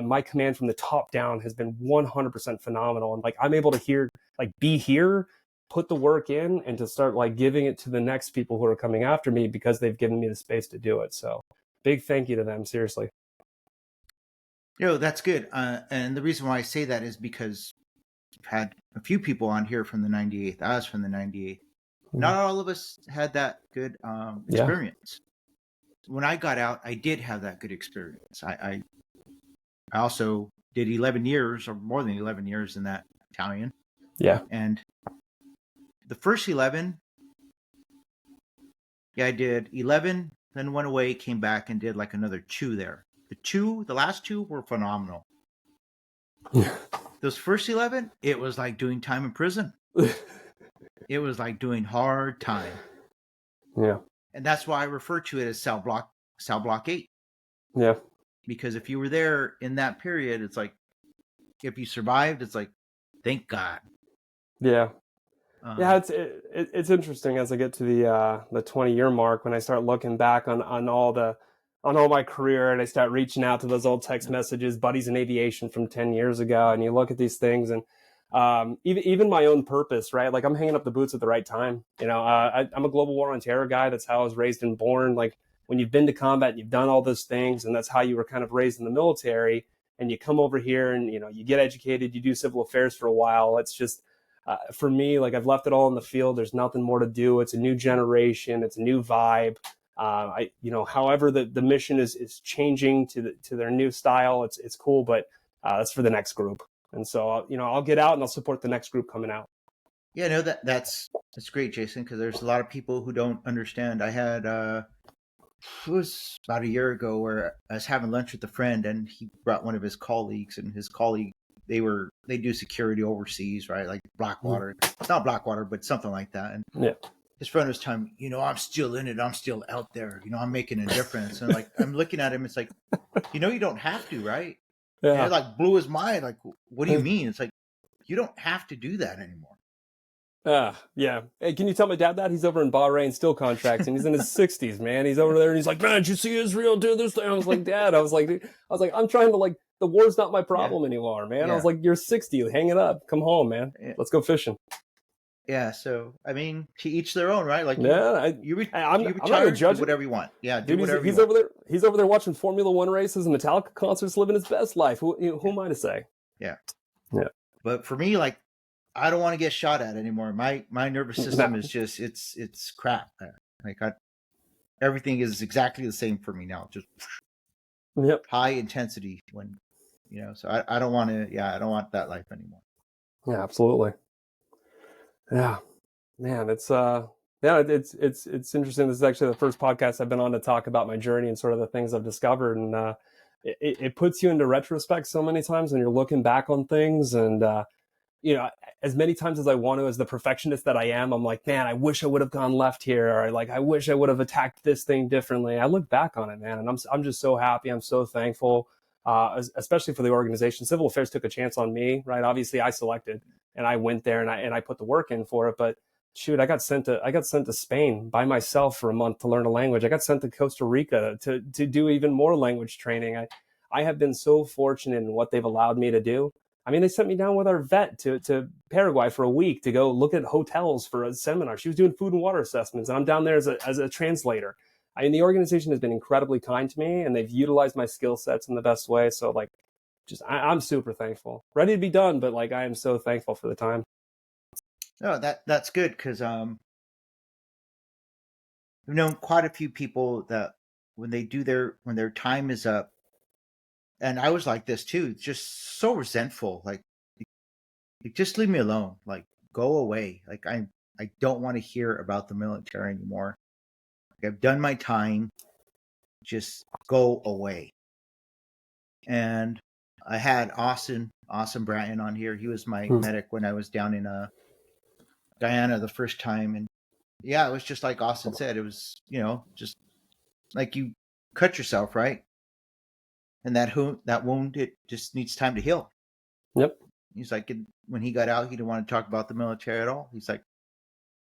my command from the top down has been 100% phenomenal. And like, I'm able to be here, put the work in, and to start like giving it to the next people who are coming after me because they've given me the space to do it. So big thank you to them. Seriously. That's good. And the reason why I say that is because I've had a few people on here from the 98th. I was from the 98th. Not all of us had that good Yeah. experience. When I got out, I did have that good experience. I also did 11 years or more than 11 years in that battalion. Yeah. And the first 11, I did 11, then went away, came back and did like another 2 there. The last 2 were phenomenal. Those first 11, it was like doing time in prison. It was like doing hard time. Yeah. And that's why I refer to it as cell block 8. Yeah. Because if you were there in that period, it's like, if you survived, it's like, thank God. Yeah. Yeah, it's interesting as I get to the 20-year mark when I start looking back on all my career, and I start reaching out to those old text messages, buddies in aviation from 10 years ago, and you look at these things and even my own purpose, right? Like I'm hanging up the boots at the right time. I'm a global war on terror guy. That's how I was raised and born. Like when you've been to combat, and you've done all those things, and that's how you were kind of raised in the military. And you come over here and you get educated, you do civil affairs for a while. It's just for me, like I've left it all in the field. There's nothing more to do. It's a new generation. It's a new vibe. However the mission is changing to their new style. It's cool, but that's for the next group. And so I'll get out and I'll support the next group coming out. Yeah, no, that's great, Jason, because there's a lot of people who don't understand. I had it was about a year ago where I was having lunch with a friend, and he brought one of his colleagues, and his colleague, they do security overseas, right? Like Blackwater. It's not Blackwater, but something like that. And Yeah. his friend was telling me, I'm still in it. I'm still out there. I'm making a difference. And like, I'm looking at him. It's like, you don't have to, right? Yeah. And it like blew his mind. Like, what do you mean? It's like, you don't have to do that anymore. Yeah. Hey, can you tell my dad that? He's over in Bahrain still contracting. He's in his 60s, man. He's over there and he's like, man, did you see Israel do this thing? I was like, Dad, I'm trying to like, the war's not my problem anymore, man. I was like, you're 60, hang it up. Come home, man. Let's go fishing. Yeah, so I mean, to each their own, right? Like, I'm not gonna judge whatever you want. Yeah, do whatever he's you want. over there. He's over there watching Formula One races and Metallica concerts, living his best life. Who am I to say? Yeah. Yeah. But for me, like, I don't want to get shot at anymore. My nervous system is just it's crap. Like everything is exactly the same for me now. Just high intensity when So I don't want to. Yeah, I don't want that life anymore. Yeah, absolutely. Yeah, man, it's interesting. This is actually the first podcast I've been on to talk about my journey and sort of the things I've discovered, and it puts you into retrospect so many times when you're looking back on things. And as many times as I want to, as the perfectionist that I am, I'm like, man, I wish I would have gone left here, or like I wish I would have attacked this thing differently. I look back on it, man, and I'm just so happy. I'm so thankful, especially for the organization. Civil Affairs took a chance on me, right? Obviously, I selected and I went there and I put the work in for it, but shoot, I got sent to Spain by myself for a month to learn a language. I got sent to Costa Rica to do even more language training. I have been so fortunate in what they've allowed me to do. I mean, they sent me down with our vet to Paraguay for a week to go look at hotels for a seminar. She was doing food and water assessments, and I'm down there as a translator. I mean, the organization has been incredibly kind to me, and they've utilized my skill sets in the best way. So, like, I'm super thankful. Ready to be done, but like, I am so thankful for the time. No, that's good, because I've known quite a few people that when their time is up, and I was like this too, just so resentful. Like, just leave me alone. Like, go away. Like, I don't want to hear about the military anymore. Like, I've done my time. Just go away. And I had Austin Bratton on here. He was my medic when I was down in Guyana the first time, and Yeah, it was just like Austin said. It was, just like you cut yourself, right? And that wound, it just needs time to heal. Yep. He's like, when he got out, he didn't want to talk about the military at all. He's like,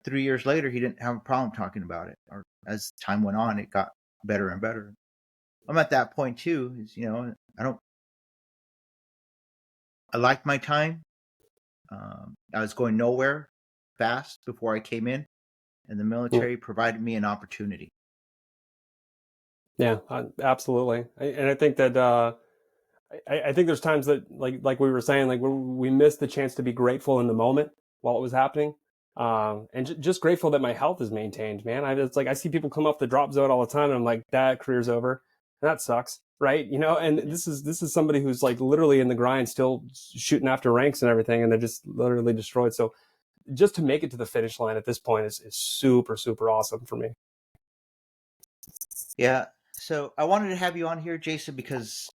3 years later, he didn't have a problem talking about it. Or as time went on, it got better and better. I'm at that point too. Is I don't. I liked my time. I was going nowhere fast before I came in, and the Mm. military provided me an opportunity. Yeah, absolutely. And I think that I think there's times that like we were saying, like we missed the chance to be grateful in the moment while it was happening, and just grateful that my health is maintained. Man, it's like I see people come off the drop zone all the time, and I'm like, that career's over. That sucks, right? And Yeah. this is somebody who's like literally in the grind, still shooting after ranks and everything, and they're just literally destroyed. So just to make it to the finish line at this point is super super awesome for me. Yeah. So I wanted to have you on here, Jason, because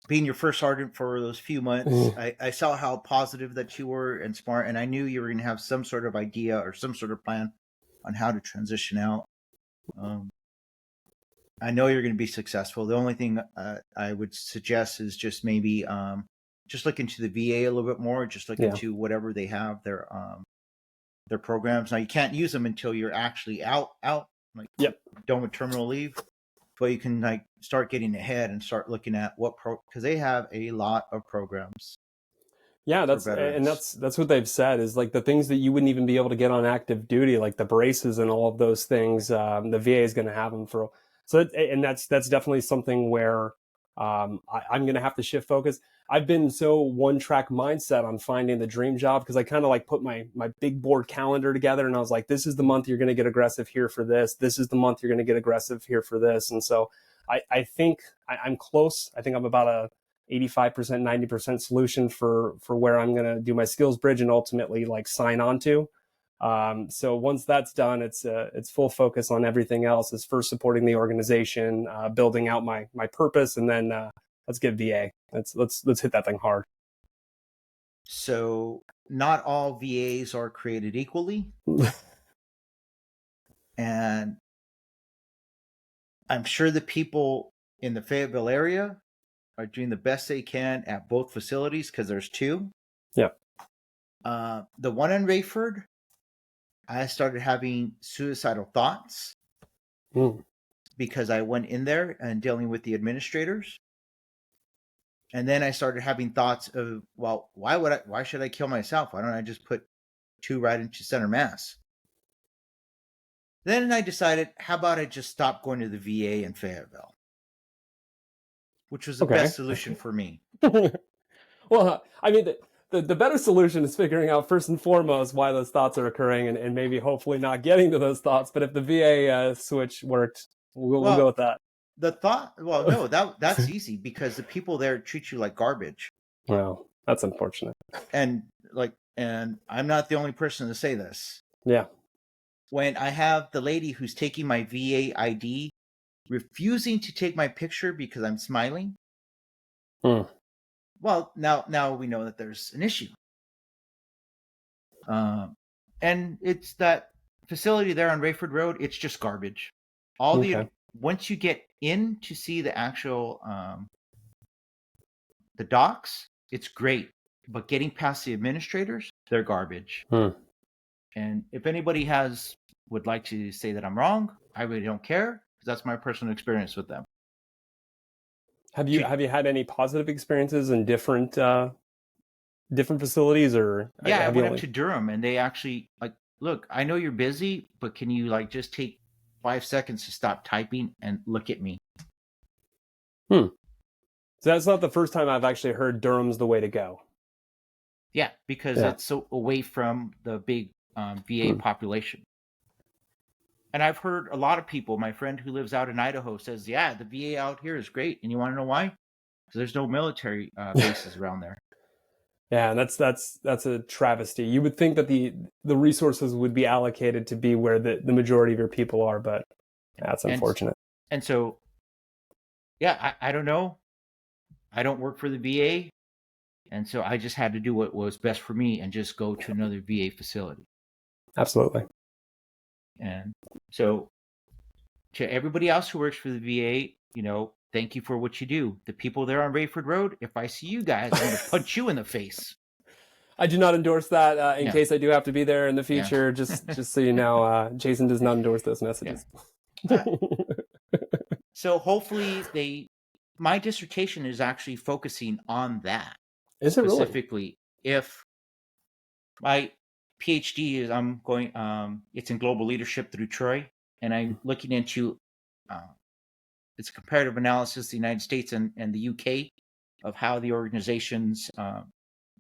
being your first sergeant for those few months, I saw how positive that you were and smart, and I knew you were going to have some sort of idea or some sort of plan on how to transition out. Um, I know you're going to be successful. The only thing I would suggest is just maybe just look into the VA a little bit more. Just look Yeah. into whatever they have their programs. Now you can't use them until you're actually out, like Yep. done with terminal leave. But you can like start getting ahead and start looking at because they have a lot of programs Yeah, for and veterans. that's what they've said is like the things that you wouldn't even be able to get on active duty, like the braces and all of those things. The VA is going to have them for and that's definitely something where I'm going to have to shift focus. I've been so one track mindset on finding the dream job because I kind of like put my big board calendar together and I was like, this is the month you're going to get aggressive here for this. This is the month you're going to get aggressive here for this. And so I think I'm close. I think I'm about a 85%, 90% solution for where I'm going to do my skills bridge and ultimately like sign on to. So once that's done, it's full focus on everything else. Is first supporting the organization, building out my purpose, and then let's get VA. Let's hit that thing hard. So not all VAs are created equally, and I'm sure the people in the Fayetteville area are doing the best they can at both facilities because there's two. Yeah. The one in Rayford, I started having suicidal thoughts Mm. because I went in there and dealing with the administrators. And then I started having thoughts of, well, why should I kill myself? Why don't I just put two right into center mass? Then I decided, how about I just stop going to the VA in Fayetteville, which was the Okay. best solution for me. Well, I mean, the better solution is figuring out first and foremost why those thoughts are occurring and maybe hopefully not getting to those thoughts. But if the VA switch worked, we'll go Well, with that. no, that's easy because the people there treat you like garbage. Well, that's unfortunate. And and I'm not the only person to say this. Yeah. When I have the lady who's taking my VA ID refusing to take my picture because I'm smiling, Hmm. well, now we know that there's an issue. And it's that facility there on Rayford Road. It's just garbage. Okay. Once you get in to see the actual the docs, it's great. But getting past the administrators, they're garbage. Hmm. And if anybody would like to say that I'm wrong, I really don't care because that's my personal experience with them. Have you had any positive experiences in different facilities, or Yeah, I have you went up only? to Durham and they actually like, look, I know you're busy, but can you like just take 5 seconds to stop typing and look at me? Hmm. So that's not the first time I've actually heard Durham's the way to go. Yeah, because Yeah. it's so away from the big VA Hmm. population. And I've heard a lot of people, my friend who lives out in Idaho says, yeah, the VA out here is great. And you want to know why? Because there's no military bases around there. Yeah, and that's a travesty. You would think that the resources would be allocated to be where the majority of your people are, but that's And unfortunate. and so, yeah, I don't know. I don't work for the VA. And so I just had to do what was best for me and just go to another VA facility. Absolutely. And so to everybody else who works for the VA, thank you for what you do. The people there on Rayford Road, if I see you guys, I'm going to punch you in the face. I do not endorse that. In Yeah. case I do have to be there in the Yeah. future, just so you know, Jason does not endorse those messages. Yeah. So hopefully my dissertation is actually focusing on that. Is it really? Specifically, if my PhD is it's in global leadership through Troy, and I'm looking into it's a comparative analysis of the United States and the UK of how the organizations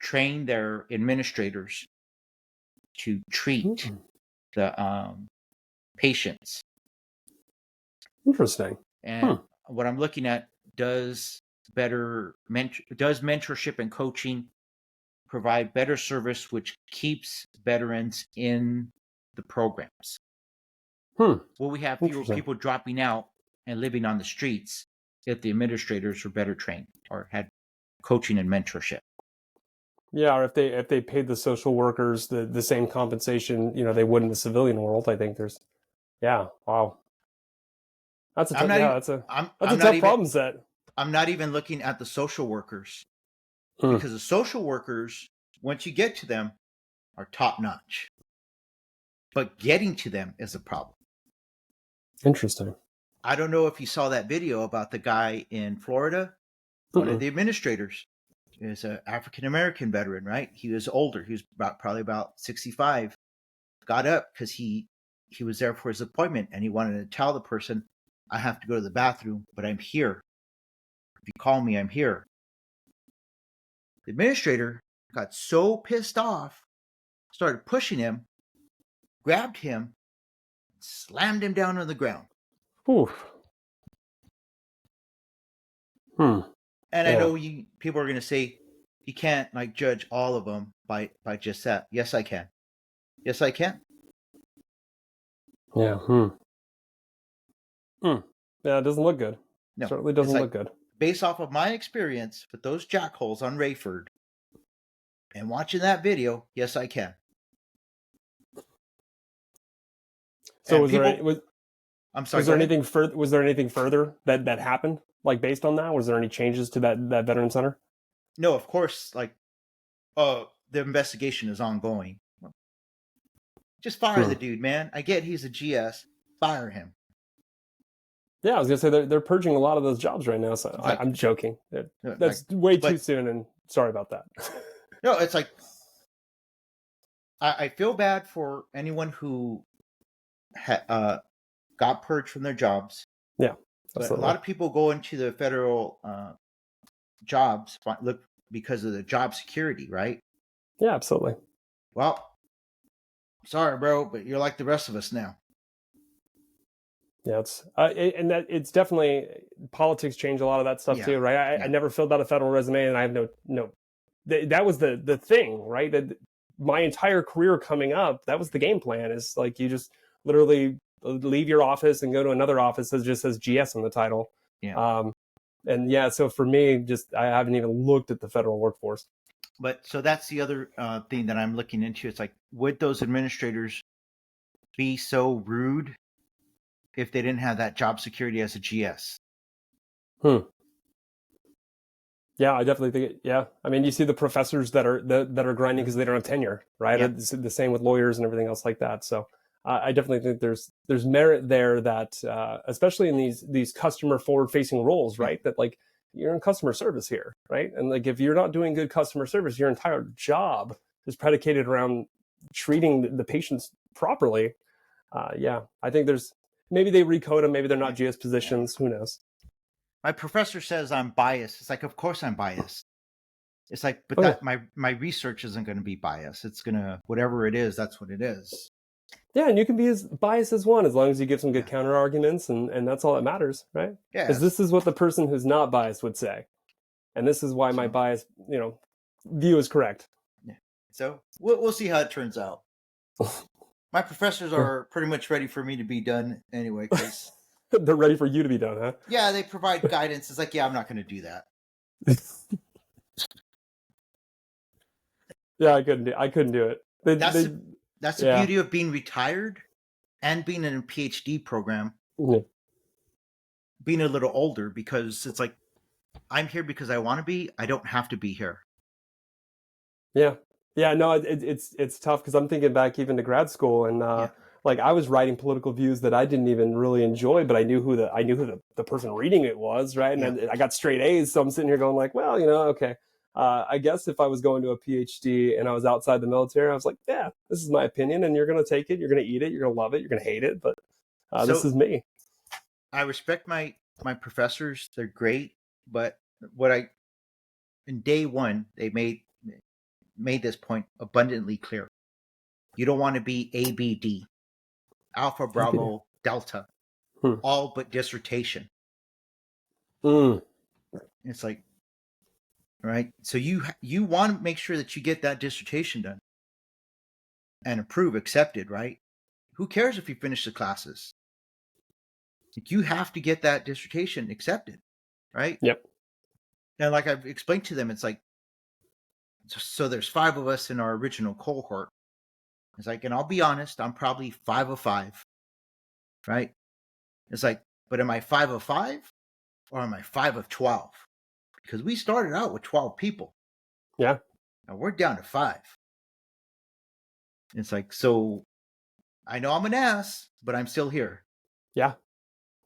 train their administrators to treat the patients. Interesting. And what I'm looking at, does mentorship and coaching provide better service, which keeps veterans in the programs? Will we have fewer people dropping out and living on the streets if the administrators were better trained or had coaching and mentorship? Yeah, or if they paid the social workers the same compensation, they would in the civilian world. I think there's, wow, that's a tough problem set. I'm not even looking at the social workers, because the social workers, once you get to them, are top notch, but getting to them is a problem. Interesting. I don't know if you saw that video about the guy in Florida. One of the administrators is an African-American veteran, right? He was older. He was probably about 65. Got up because he was there for his appointment, and he wanted to tell the person, I have to go to the bathroom, but I'm here. If you call me, I'm here. The administrator got so pissed off, started pushing him, grabbed him, slammed him down on the ground. Oof. And I know people are going to say, you can't judge all of them by just that. Yes, I can. Yes, I can. Yeah. Yeah, it doesn't look good. No, certainly doesn't look good. Based off of my experience with those jackholes on Rayford and watching that video, yes, I can. So was there anything further? Was there anything further that happened, based on that? Was there any changes to that veteran center? No, of course. The investigation is ongoing. Just fire the dude, man. I get he's a GS. Fire him. Yeah, I was gonna say they're purging a lot of those jobs right now. So I'm joking. That's way too soon, and sorry about that. No, it's I feel bad for anyone who got purged from their jobs. Yeah, but a lot of people go into the federal jobs because of the job security, right? Yeah, absolutely. Well, sorry, bro, but you're like the rest of us now. Yeah, it's definitely, politics change a lot of that stuff too, right? I never filled out a federal resume, and I have no. That was the thing, right? That my entire career coming up, that was the game plan. Is you just literally leave your office and go to another office that just says GS on the title. Yeah. So for me, I haven't even looked at the federal workforce. But so that's the other thing that I'm looking into. It's would those administrators be so rude if they didn't have that job security as a GS? Yeah, I definitely think I mean, you see the professors that are grinding because they don't have tenure, right? Yeah. It's the same with lawyers and everything else like that. So I definitely think there's merit there that, especially in these customer forward facing roles, right? That you're in customer service here, right? And if you're not doing good customer service, your entire job is predicated around treating the patients properly. I think maybe they recode them, maybe they're not GS positions, who knows? My professor says I'm biased. It's of course I'm biased. It's but my research isn't going to be biased. It's going to, whatever it is, that's what it is. Yeah, and you can be as biased as one, as long as you give some good counter arguments, and that's all that matters, right? Yeah. Because this is what the person who's not biased would say, and this is why my bias, view is correct. Yeah. So we'll see how it turns out. My professors are pretty much ready for me to be done anyway, because they're ready for you to be done, huh? Yeah, they provide guidance. It's I'm not going to do that. Yeah, I couldn't do it. That's the beauty of being retired. and being in a PhD program, Yeah. being a little older, because it's like I'm here because I want to be. I don't have to be here. Yeah. Yeah, no, it's tough because I'm thinking back even to grad school and Yeah, like I was writing political views that I didn't even really enjoy, but I knew who the person reading it was, right? And yeah. then I got straight A's, so I'm sitting here going like, well, okay. I guess if I was going to a PhD and I was outside the military, I was like, yeah, this is my opinion, and you're gonna take it, you're gonna eat it, you're gonna love it, you're gonna hate it, but this So is me. I respect my professors; they're great. But what I in day one they made this point abundantly clear. You don't want to be ABD, Alpha APD. Bravo Delta, Hmm. all but dissertation. Mm. It's like, right. So you want to make sure that you get that dissertation done and approved, accepted, right? Who cares if you finish the classes? Like, you have to get that dissertation accepted, right? Yep. And like I've explained to them, it's like, so there's 5 of us in our original cohort. It's like, and I'll be honest, I'm probably 5 of 5, right? It's like, but am I 5 of 5 or am I 5 of 12? Because we started out with 12 people. Yeah. Now we're down to 5. It's like, so I know I'm an ass, but I'm still here. Yeah.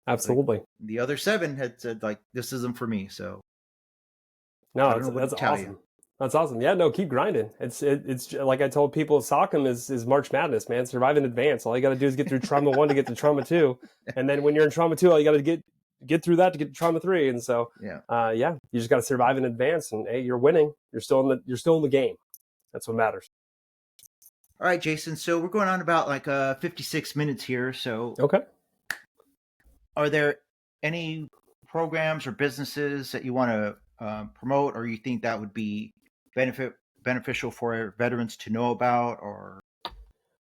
Like Absolutely. the other 7 had said, like, this isn't for me. So I No, don't know what to that's tell you. awesome. That's awesome. Yeah, no, keep grinding. It's like I told people, Sock'em is March Madness, man. Survive in advance. All you got to do is get through trauma 1 to get to trauma 2, and then when you're in trauma 2, all you got to get through that to get to trauma 3. And so, Yeah. yeah, you just got to survive in advance, and hey, you're winning. You're still in the game. That's what matters. All right, Jason. So we're going on about like 56 minutes here. So Okay. are there any programs or businesses that you want to promote, or you think that would be beneficial for veterans to know about? Or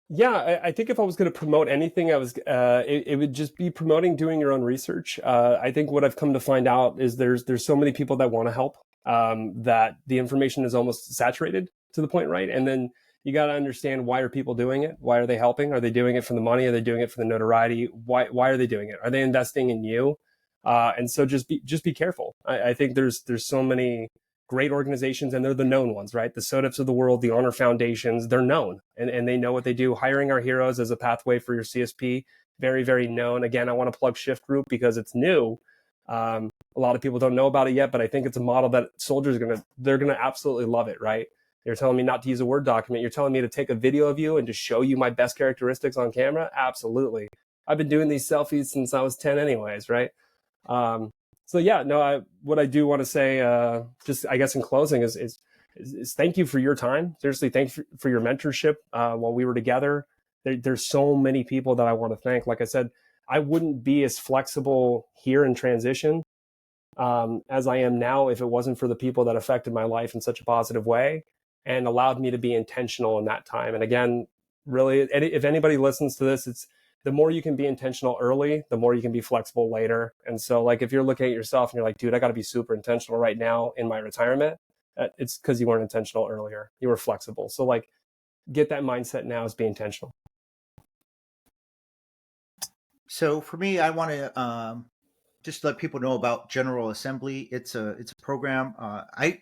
Yeah, I think if I was going to promote anything, it would just be promoting doing your own research. I think what I've come to find out is there's so many people that want to help, that the information is almost saturated to the point, right? And then you got to understand, why are people doing it? Why are they helping? Are they doing it for the money? Are they doing it for the notoriety? Why are they doing it? Are they investing in you? And so just be careful. I think there's so many great organizations, and they're the known ones, right? The SOTFs of the world, the honor foundations, they're known, and they know what they do. Hiring Our Heroes as a pathway for your CSP, very, very known. Again, I want to plug Shift Group because it's new. A lot of people don't know about it yet, but I think it's a model that soldiers they're gonna absolutely love it, right? You're telling me not to use a Word document. You're telling me to take a video of you and just show you my best characteristics on camera. Absolutely. I've been doing these selfies since I was 10 anyways, right? Um, so yeah, no, what I do want to say, just I guess in closing is thank you for your time. Seriously, thanks for your mentorship while we were together. There's so many people that I want to thank. Like I said, I wouldn't be as flexible here in transition as I am now if it wasn't for the people that affected my life in such a positive way and allowed me to be intentional in that time. And again, really, if anybody listens to this, it's the more you can be intentional early, the more you can be flexible later. And so, like, if you're looking at yourself and you're like, dude, I got to be super intentional right now in my retirement, it's because you weren't intentional earlier. You were flexible. So, like, get that mindset now is be intentional. so for me, I want to just let people know about General Assembly. It's a program. I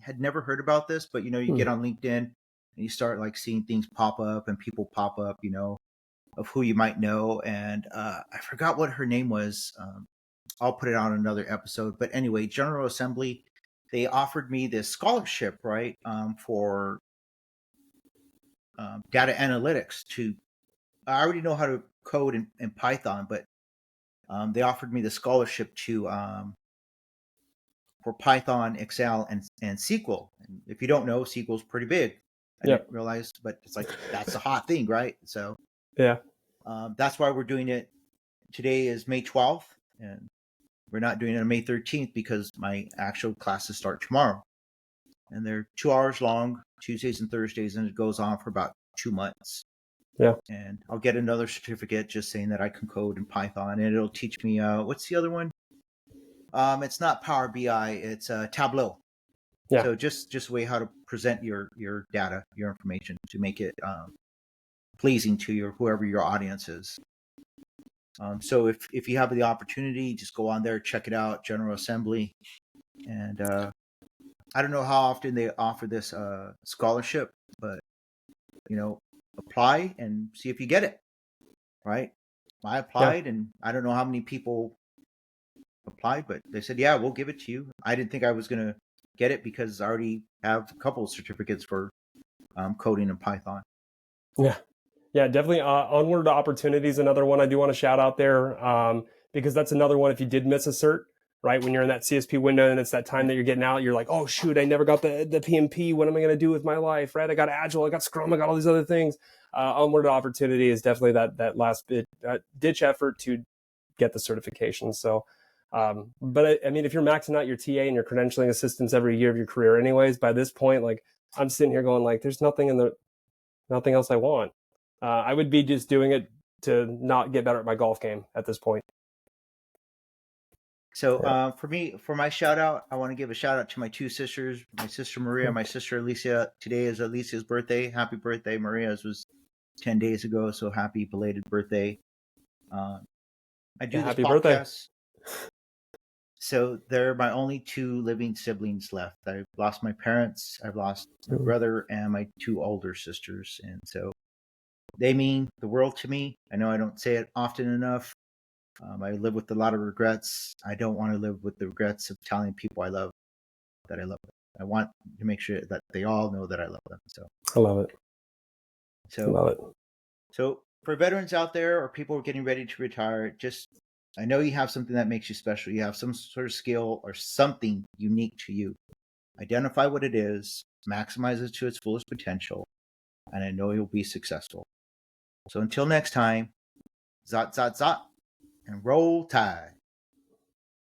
had never heard about this, but you Hmm. get on LinkedIn and you start like seeing things pop up and people pop up, of who you might know. And I forgot what her name was. I'll put it on another episode. But anyway, General Assembly, they offered me this scholarship, right, for data analytics. I already know how to code in Python, but they offered me the scholarship to for Python, Excel, and SQL. And if you don't know, SQL is pretty big. I Yeah. didn't realize, but it's like that's a hot thing, right? So Yeah. that's why we're doing it. Today is May 12th, and we're not doing it on May 13th because my actual classes start tomorrow. And they're 2 hours long, Tuesdays and Thursdays, and it goes on for about 2 months. Yeah. And I'll get another certificate just saying that I can code in Python, and it'll teach me what's the other one? It's not Power BI, it's Tableau. Yeah. So just a way how to present your data, your information to make it pleasing to you or whoever your audience is. So if you have the opportunity, just go on there, check it out, General Assembly. And I don't know how often they offer this scholarship, but apply and see if you get it. Right? I Yeah. applied, and I don't know how many people applied, but they said, "Yeah, we'll give it to you." I didn't think I was gonna get it because I already have a couple of certificates for coding in Python. Yeah. Yeah, definitely. Onward to Opportunity is another one I do want to shout out there, because that's another one. If you did miss a cert, right, when you're in that CSP window and it's that time that you're getting out, you're like, oh shoot, I never got the PMP. What am I going to do with my life? Right? I got Agile, I got Scrum, I got all these other things. Onward to Opportunity is definitely that last bit ditch effort to get the certification. So, but I mean, if you're maxing out your TA and your credentialing assistance every year of your career, anyways, by this point, like I'm sitting here going, like, there's nothing else I want. I would be just doing it to not get better at my golf game at this point. So Yeah. for my shout out, I want to give a shout out to my two sisters, my sister Maria, my sister Alicia. Today is Alicia's birthday. Happy birthday, Maria's was 10 days ago, so happy belated birthday. I do Yeah, this happy birthday. podcast, so they're my only two living siblings left. I've lost my parents, I've lost my brother, and my two older sisters, and so they mean the world to me. I know I don't say it often enough. I live with a lot of regrets. I don't want to live with the regrets of telling people I love that I love them. I want to make sure that they all know that I love them. I love it. I So, love it. so for veterans out there or people getting ready to retire, just I know you have something that makes you special. You have some sort of skill or something unique to you. Identify what it is, maximize it to its fullest potential, and I know you'll be successful. So until next time, zot, zot, zot, and roll tide.